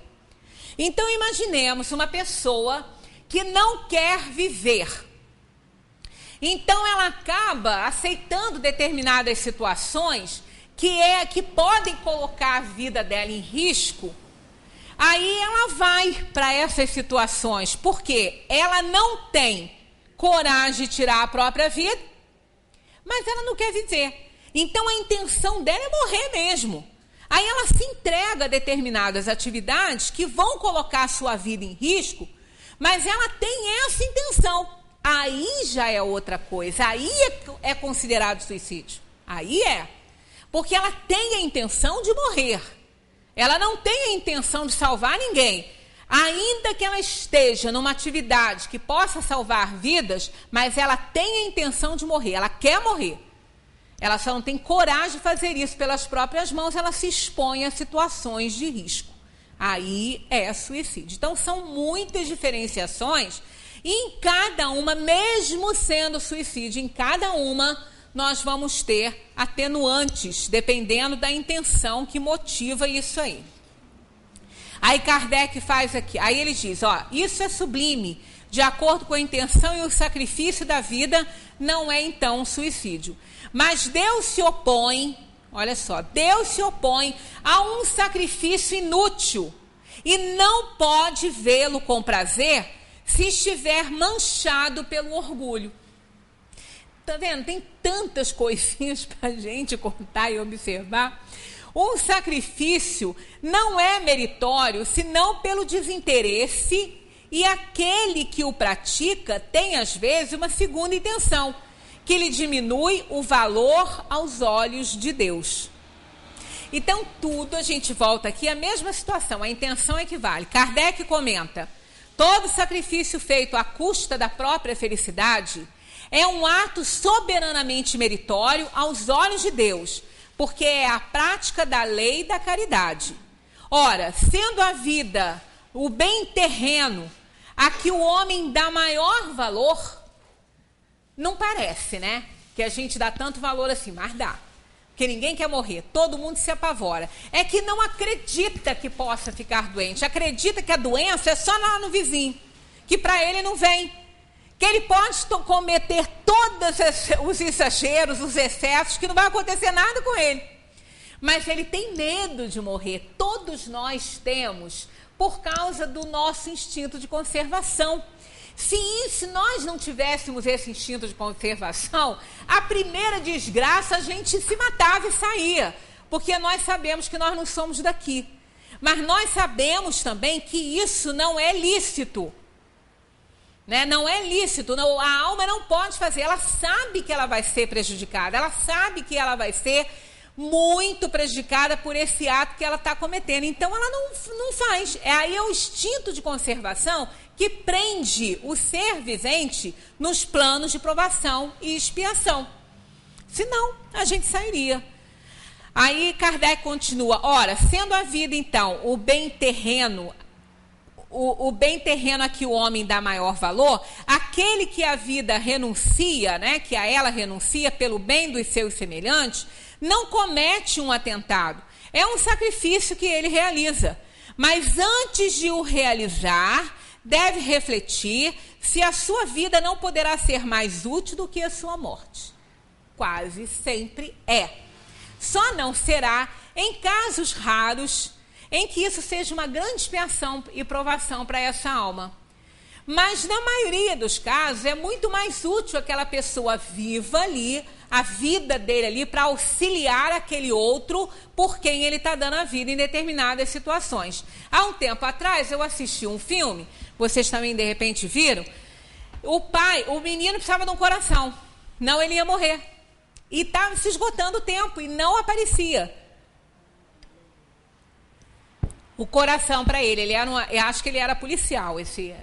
B: Então, imaginemos uma pessoa que não quer viver. Então, ela acaba aceitando determinadas situações que podem colocar a vida dela em risco. Aí ela vai para essas situações, porque ela não tem coragem de tirar a própria vida, mas ela não quer viver. Então, a intenção dela é morrer mesmo. Aí ela se entrega a determinadas atividades que vão colocar a sua vida em risco, mas ela tem essa intenção. Aí já é outra coisa, aí é considerado suicídio. Aí é. Porque ela tem a intenção de morrer. Ela não tem a intenção de salvar ninguém. Ainda que ela esteja numa atividade que possa salvar vidas, mas ela tem a intenção de morrer, ela quer morrer. Ela só não tem coragem de fazer isso pelas próprias mãos, ela se expõe a situações de risco. Aí é suicídio. Então são muitas diferenciações. E em cada uma, mesmo sendo suicídio, em cada uma nós vamos ter atenuantes, dependendo da intenção que motiva isso aí. Aí Kardec faz aqui, aí ele diz, isso é sublime, de acordo com a intenção e o sacrifício da vida, não é então um suicídio. Mas Deus se opõe, olha só, Deus se opõe a um sacrifício inútil e não pode vê-lo com prazer se estiver manchado pelo orgulho. Tá vendo? Tem tantas coisinhas para a gente contar e observar. Um sacrifício não é meritório senão pelo desinteresse, e aquele que o pratica tem às vezes uma segunda intenção, que lhe diminui o valor aos olhos de Deus. Então tudo, a gente volta aqui à mesma situação, a intenção equivale. Kardec comenta, todo sacrifício feito à custa da própria felicidade é um ato soberanamente meritório aos olhos de Deus, porque é a prática da lei da caridade. Ora, sendo a vida o bem terreno a que o homem dá maior valor, não parece, né? Que a gente dá tanto valor assim, mas dá. Porque ninguém quer morrer, todo mundo se apavora. É que não acredita que possa ficar doente, acredita que a doença é só lá no vizinho, que para ele não vem. Que ele pode cometer todos os exageros, os excessos, que não vai acontecer nada com ele. Mas ele tem medo de morrer. Todos nós temos, por causa do nosso instinto de conservação. Se nós não tivéssemos esse instinto de conservação, a primeira desgraça a gente se matava e saía. Porque nós sabemos que nós não somos daqui. Mas nós sabemos também que isso não é lícito. Né? Não é lícito, não, a alma não pode fazer, ela sabe que ela vai ser prejudicada, ela sabe que ela vai ser muito prejudicada por esse ato que ela está cometendo. Então, ela não faz. Aí é o instinto de conservação que prende o ser vivente nos planos de provação e expiação. Senão, a gente sairia. Aí Kardec continua, ora, sendo a vida, então, o bem terreno, o bem terreno a que o homem dá maior valor, aquele que a vida renuncia, né, que a ela renuncia pelo bem dos seus semelhantes, não comete um atentado. É um sacrifício que ele realiza. Mas antes de o realizar, deve refletir se a sua vida não poderá ser mais útil do que a sua morte. Quase sempre é. Só não será em casos raros em que isso seja uma grande expiação e provação para essa alma. Mas na maioria dos casos é muito mais útil aquela pessoa viva ali, a vida dele ali, para auxiliar aquele outro por quem ele está dando a vida em determinadas situações. Há um tempo atrás eu assisti um filme, vocês também de repente viram, o menino precisava de um coração, não ele ia morrer. E estava se esgotando o tempo e não aparecia o coração para ele. Eu acho que ele era policial, esse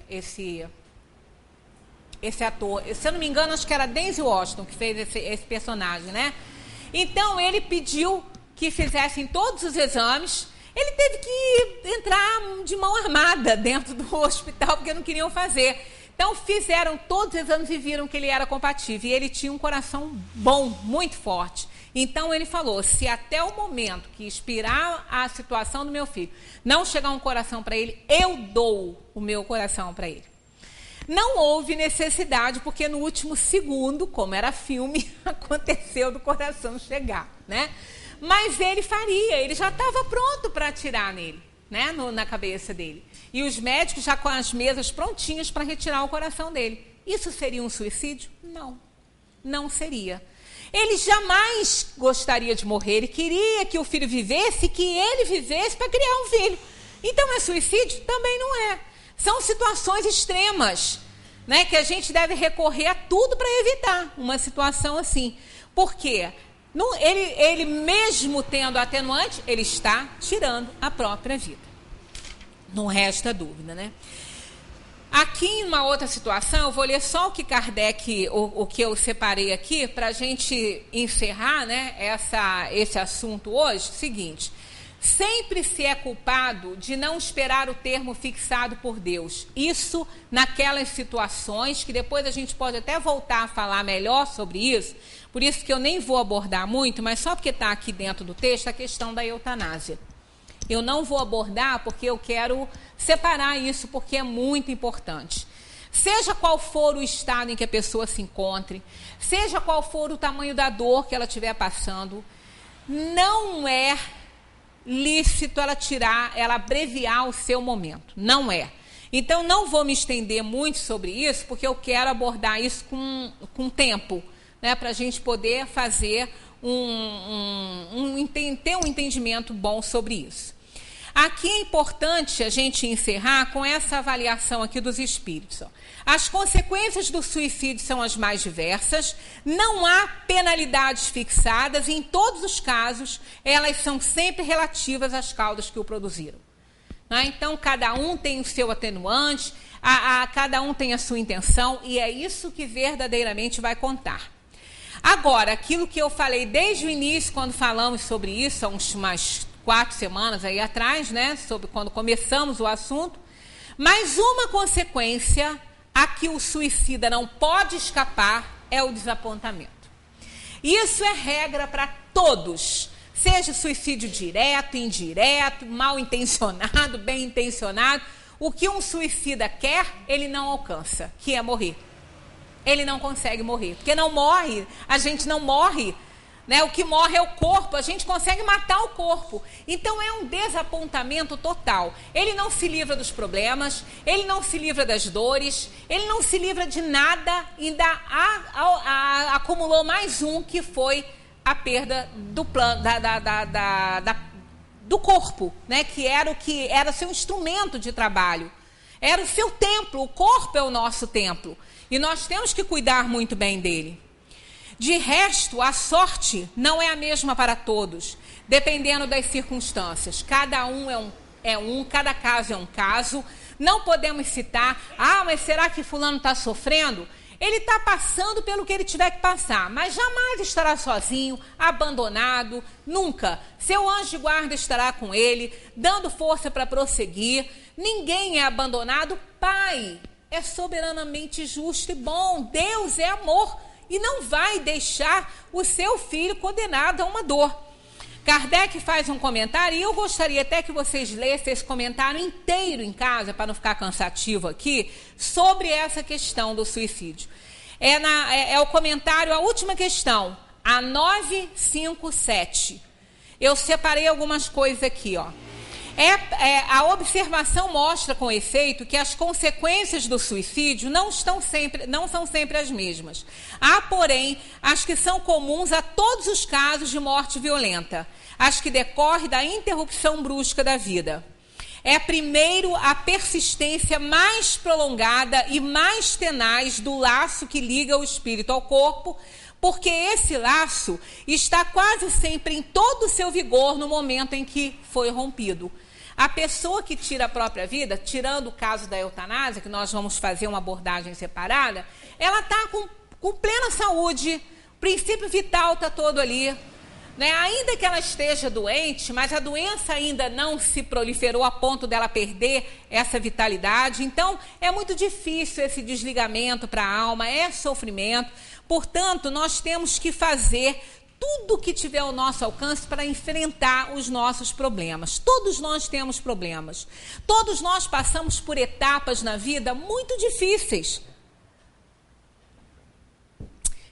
B: ator. Se eu não me engano, acho que era Denzel Washington que fez esse personagem, né? Então, ele pediu que fizessem todos os exames. Ele teve que entrar de mão armada dentro do hospital, porque não queriam fazer. Então, fizeram todos os exames e viram que ele era compatível. E ele tinha um coração bom, muito forte. Então, ele falou, se até o momento que expirar a situação do meu filho, não chegar um coração para ele, eu dou o meu coração para ele. Não houve necessidade, porque no último segundo, como era filme, aconteceu do coração chegar, né? Mas ele faria, ele já estava pronto para atirar nele, né? Na cabeça dele. E os médicos já com as mesas prontinhas para retirar o coração dele. Isso seria um suicídio? Não, não seria. Ele jamais gostaria de morrer, ele queria que o filho vivesse, que ele vivesse para criar um filho. Então é suicídio? Também não é. São situações extremas, né, que a gente deve recorrer a tudo para evitar uma situação assim. Por quê? Ele mesmo tendo atenuante, ele está tirando a própria vida. Não resta dúvida, né? Aqui, em uma outra situação, eu vou ler só o que Kardec, o que eu separei aqui, para a gente encerrar, né, esse assunto hoje. Seguinte, sempre se é culpado de não esperar o termo fixado por Deus. Isso naquelas situações que depois a gente pode até voltar a falar melhor sobre isso, por isso que eu nem vou abordar muito, mas só porque está aqui dentro do texto a questão da eutanásia. Eu não vou abordar porque eu quero separar isso, porque é muito importante. Seja qual for o estado em que a pessoa se encontre, seja qual for o tamanho da dor que ela estiver passando, não é lícito ela abreviar o seu momento. Não é. Então, não vou me estender muito sobre isso, porque eu quero abordar isso com tempo, né, para a gente poder fazer ter um entendimento bom sobre isso. Aqui é importante a gente encerrar com essa avaliação aqui dos espíritos. As consequências do suicídio são as mais diversas, não há penalidades fixadas e, em todos os casos, elas são sempre relativas às causas que o produziram. Então, cada um tem o seu atenuante, cada um tem a sua intenção, e é isso que verdadeiramente vai contar. Agora, aquilo que eu falei desde o início, quando falamos sobre isso, há umas 4 semanas aí atrás, né, sobre quando começamos o assunto, mas uma consequência a que o suicida não pode escapar é o desapontamento. Isso é regra para todos, seja suicídio direto, indireto, mal intencionado, bem intencionado. O que um suicida quer, ele não alcança, que é morrer. Ele não consegue morrer, porque não morre, a gente não morre, né? O que morre é o corpo, a gente consegue matar o corpo. Então é um desapontamento total. Ele não se livra dos problemas, ele não se livra das dores, ele não se livra de nada, ainda acumulou mais um, que foi a perda do plano, do corpo, né? Que era seu instrumento de trabalho, era o seu templo. O corpo é o nosso templo e nós temos que cuidar muito bem dele. De resto, a sorte não é a mesma para todos, dependendo das circunstâncias. Cada um é um, cada caso é um caso. Não podemos citar, mas será que fulano está sofrendo? Ele está passando pelo que ele tiver que passar, mas jamais estará sozinho, abandonado, nunca. Seu anjo de guarda estará com ele, dando força para prosseguir. Ninguém é abandonado. Pai é soberanamente justo e bom. Deus é amor e não vai deixar o seu filho condenado a uma dor. Kardec faz um comentário, e eu gostaria até que vocês lessem esse comentário inteiro em casa, para não ficar cansativo aqui, sobre essa questão do suicídio. É o comentário, a última questão, a 957. Eu separei algumas coisas aqui, ó. A observação mostra com efeito que as consequências do suicídio não são sempre as mesmas. Há, porém, as que são comuns a todos os casos de morte violenta, as que decorrem da interrupção brusca da vida. É primeiro a persistência mais prolongada e mais tenaz do laço que liga o espírito ao corpo, porque esse laço está quase sempre em todo o seu vigor no momento em que foi rompido. A pessoa que tira a própria vida, tirando o caso da eutanásia, que nós vamos fazer uma abordagem separada, ela está com plena saúde, o princípio vital está todo ali, né? Ainda que ela esteja doente, mas a doença ainda não se proliferou a ponto dela perder essa vitalidade. Então, é muito difícil esse desligamento para a alma, é sofrimento. Portanto, nós temos que fazer tudo o que tiver ao nosso alcance para enfrentar os nossos problemas. Todos nós temos problemas. Todos nós passamos por etapas na vida muito difíceis.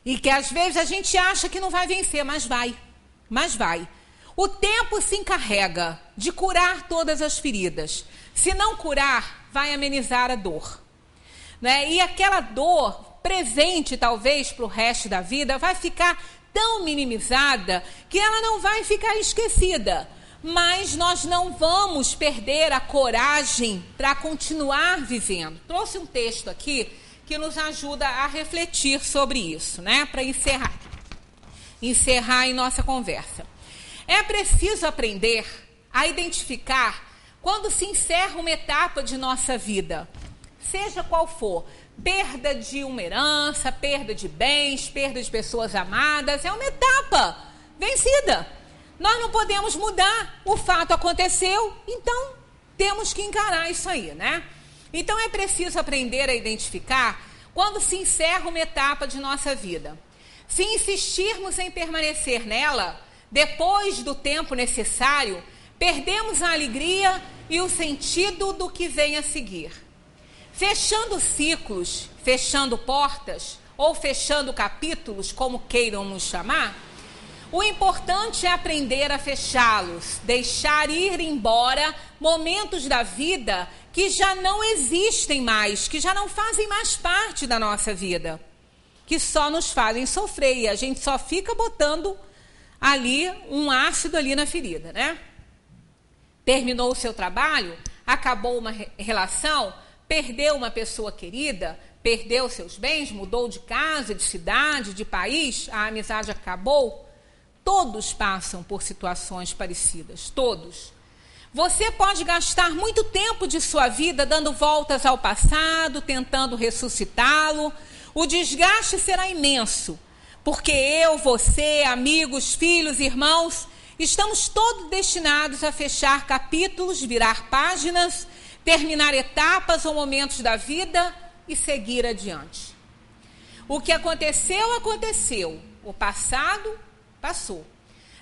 B: E que às vezes a gente acha que não vai vencer, mas vai. Mas vai. O tempo se encarrega de curar todas as feridas. Se não curar, vai amenizar a dor, né? E aquela dor presente, talvez, para o resto da vida, vai ficar tão minimizada que ela não vai ficar esquecida. Mas nós não vamos perder a coragem para continuar vivendo. Trouxe um texto aqui que nos ajuda a refletir sobre isso, né? Para encerrar em nossa conversa. É preciso aprender a identificar quando se encerra uma etapa de nossa vida, seja qual for. Perda de uma herança, perda de bens, perda de pessoas amadas, é uma etapa vencida. Nós não podemos mudar, o fato aconteceu, então temos que encarar isso aí, né? Então é preciso aprender a identificar quando se encerra uma etapa de nossa vida. Se insistirmos em permanecer nela, depois do tempo necessário, perdemos a alegria e o sentido do que vem a seguir. Fechando ciclos, fechando portas ou fechando capítulos, como queiram nos chamar, o importante é aprender a fechá-los, deixar ir embora momentos da vida que já não existem mais, que já não fazem mais parte da nossa vida, que só nos fazem sofrer e a gente só fica botando ali um ácido ali na ferida, né? Terminou o seu trabalho, acabou uma relação, perdeu uma pessoa querida, perdeu seus bens, mudou de casa, de cidade, de país, a amizade acabou. Todos passam por situações parecidas, todos. Você pode gastar muito tempo de sua vida dando voltas ao passado, tentando ressuscitá-lo. O desgaste será imenso, porque eu, você, amigos, filhos, irmãos, estamos todos destinados a fechar capítulos, virar páginas, terminar etapas ou momentos da vida e seguir adiante. O que aconteceu, aconteceu. O passado, passou.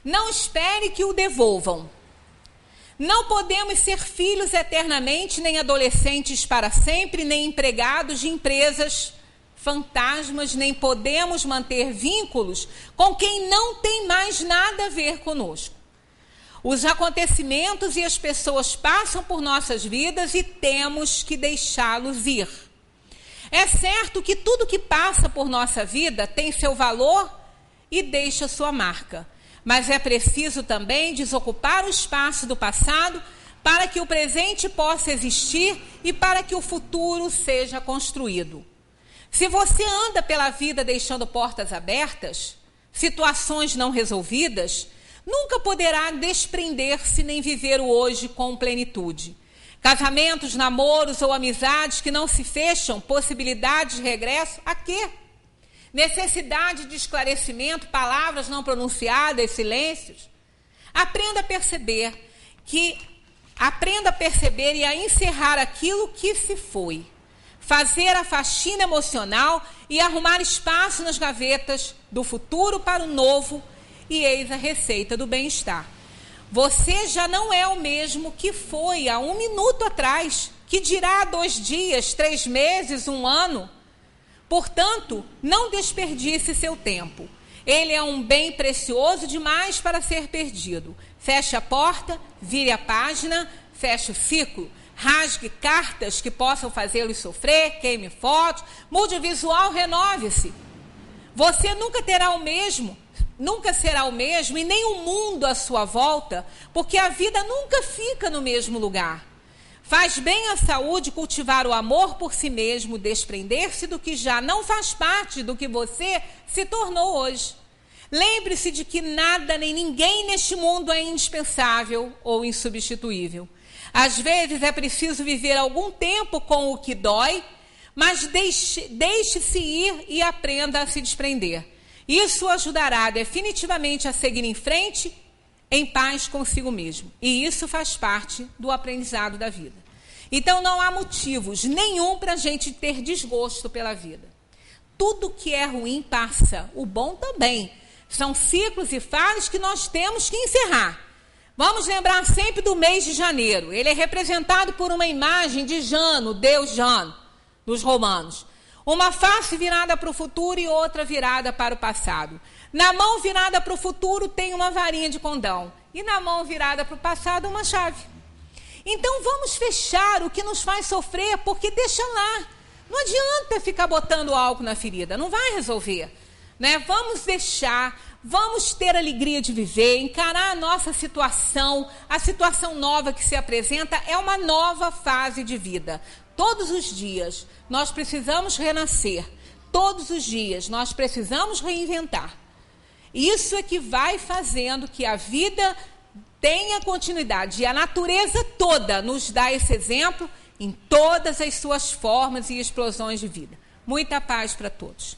B: Não espere que o devolvam. Não podemos ser filhos eternamente, nem adolescentes para sempre, nem empregados de empresas fantasmas, nem podemos manter vínculos com quem não tem mais nada a ver conosco. Os acontecimentos e as pessoas passam por nossas vidas e temos que deixá-los ir. É certo que tudo que passa por nossa vida tem seu valor e deixa sua marca. Mas é preciso também desocupar o espaço do passado para que o presente possa existir e para que o futuro seja construído. Se você anda pela vida deixando portas abertas, situações não resolvidas, nunca poderá desprender-se nem viver o hoje com plenitude. Casamentos, namoros ou amizades que não se fecham, possibilidade de regresso, a quê? Necessidade de esclarecimento, palavras não pronunciadas, silêncios. Aprenda a perceber e a encerrar aquilo que se foi. Fazer a faxina emocional e arrumar espaço nas gavetas do futuro para o novo, e eis a receita do bem-estar. Você já não é o mesmo que foi há 1 minuto atrás, que dirá 2 dias, 3 meses, 1 ano. Portanto, não desperdice seu tempo. Ele é um bem precioso demais para ser perdido. Feche a porta, vire a página, feche o ciclo. Rasgue cartas que possam fazê-lo sofrer, queime fotos, mude o visual, renove-se. Você nunca será o mesmo e nem o mundo à sua volta, porque a vida nunca fica no mesmo lugar. Faz bem à saúde cultivar o amor por si mesmo, desprender-se do que já não faz parte do que você se tornou hoje. Lembre-se de que nada nem ninguém neste mundo é indispensável ou insubstituível. Às vezes é preciso viver algum tempo com o que dói, mas deixe-se ir e aprenda a se desprender. Isso o ajudará definitivamente a seguir em frente em paz consigo mesmo. E isso faz parte do aprendizado da vida. Então não há motivos nenhum para a gente ter desgosto pela vida. Tudo que é ruim passa, o bom também. São ciclos e fases que nós temos que encerrar. Vamos lembrar sempre do mês de janeiro. Ele é representado por uma imagem de Jano, deus Jano, dos romanos. Uma face virada para o futuro e outra virada para o passado. Na mão virada para o futuro tem uma varinha de condão. E na mão virada para o passado, uma chave. Então vamos fechar o que nos faz sofrer, porque deixa lá. Não adianta ficar botando álcool na ferida, não vai resolver. Né? Vamos deixar, vamos ter alegria de viver, encarar a nossa situação, a situação nova que se apresenta é uma nova fase de vida. Todos os dias nós precisamos renascer, todos os dias nós precisamos reinventar. Isso é que vai fazendo que a vida tenha continuidade. E a natureza toda nos dá esse exemplo em todas as suas formas e explosões de vida. Muita paz para todos.